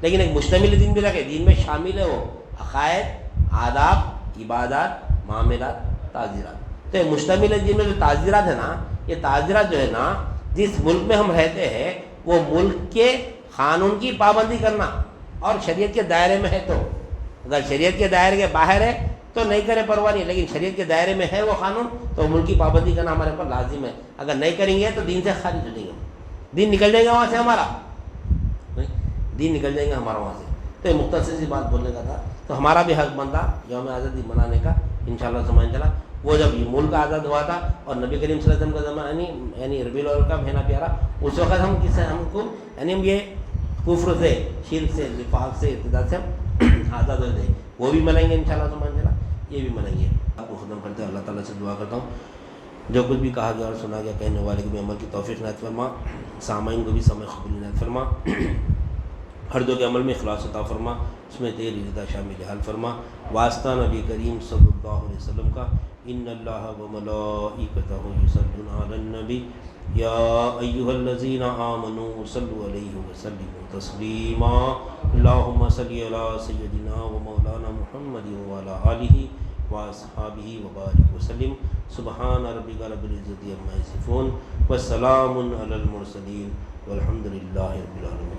Speaker 1: لیکن ایک مشتمل دین بھی رکھے, دین میں شامل ہے وہ عقائد آداب عبادات معاملات تعزیرات. تو یہ مشتمل دین میں جو تعزیرات ہے نا, یہ تعزیرات جو ہے نا جس ملک میں ہم رہتے ہیں وہ ملک کے قانون کی پابندی کرنا, اور شریعت کے دائرے میں ہے تو, اگر شریعت کے دائرے کے باہر ہے تو نہیں کرے پرواہ نہیں, لیکن شریعت کے دائرے میں ہے وہ قانون تو ملک کی پابندی کرنا ہمارے پر لازم ہے. اگر نہیں کریں گے تو دین سے خارج ہو جائیں گے, دین نکل جائے گا وہاں سے ہمارا, دین نکل جائے گا ہمارا وہاں سے. تو یہ مختصر سی بات بولنے کا تھا. تو ہمارا بھی حق بنتا یوم آزادی منانے کا انشاءاللہ سمجھ چلا. وہ جب یہ ملک آزاد ہوا تھا اور نبی کریم صلی اللہ علیہ وسلم کا زمانہ یعنی ربیع الاول کا مہینہ پیارا, اس وقت ہم ہم کو یعنی ہم یہ کفر سے شرک سے نفاق سے ارتداد سے ہم آزاد ہوئے تھے, وہ بھی منائیں گے انشاءاللہ سمجھ چلا, یہ بھی منائیں گے. آپ کو ختم کرتے ہیں, اللہ تعالیٰ سے دعا کرتا ہوں جو کچھ بھی کہا گیا اور سنا گیا کہنے والے کو بھی عمل کی توفیق عنایت فرما, سامعین کو بھی سمع قبول عنایت فرما, ہر دو کے عمل میں اخلاص عطا فرما, اس میں تیری رضا شامل حال فرما. واسطہ نبی کریم صلی اللہ علیہ وسلم کا, ان اللہ و ملائکتہ یصلون علی النبی یا ایھا الذین آمنوا صلوا علیہ وسلموا تسلیما. اللہم صلی علی سیدنا و مولانا محمد وعلی آلہ واصحابہ وبارک وسلم. سبحان ربک رب العزۃ عما یصفون والسلام علی المرسلین والحمد للہ رب العالمین.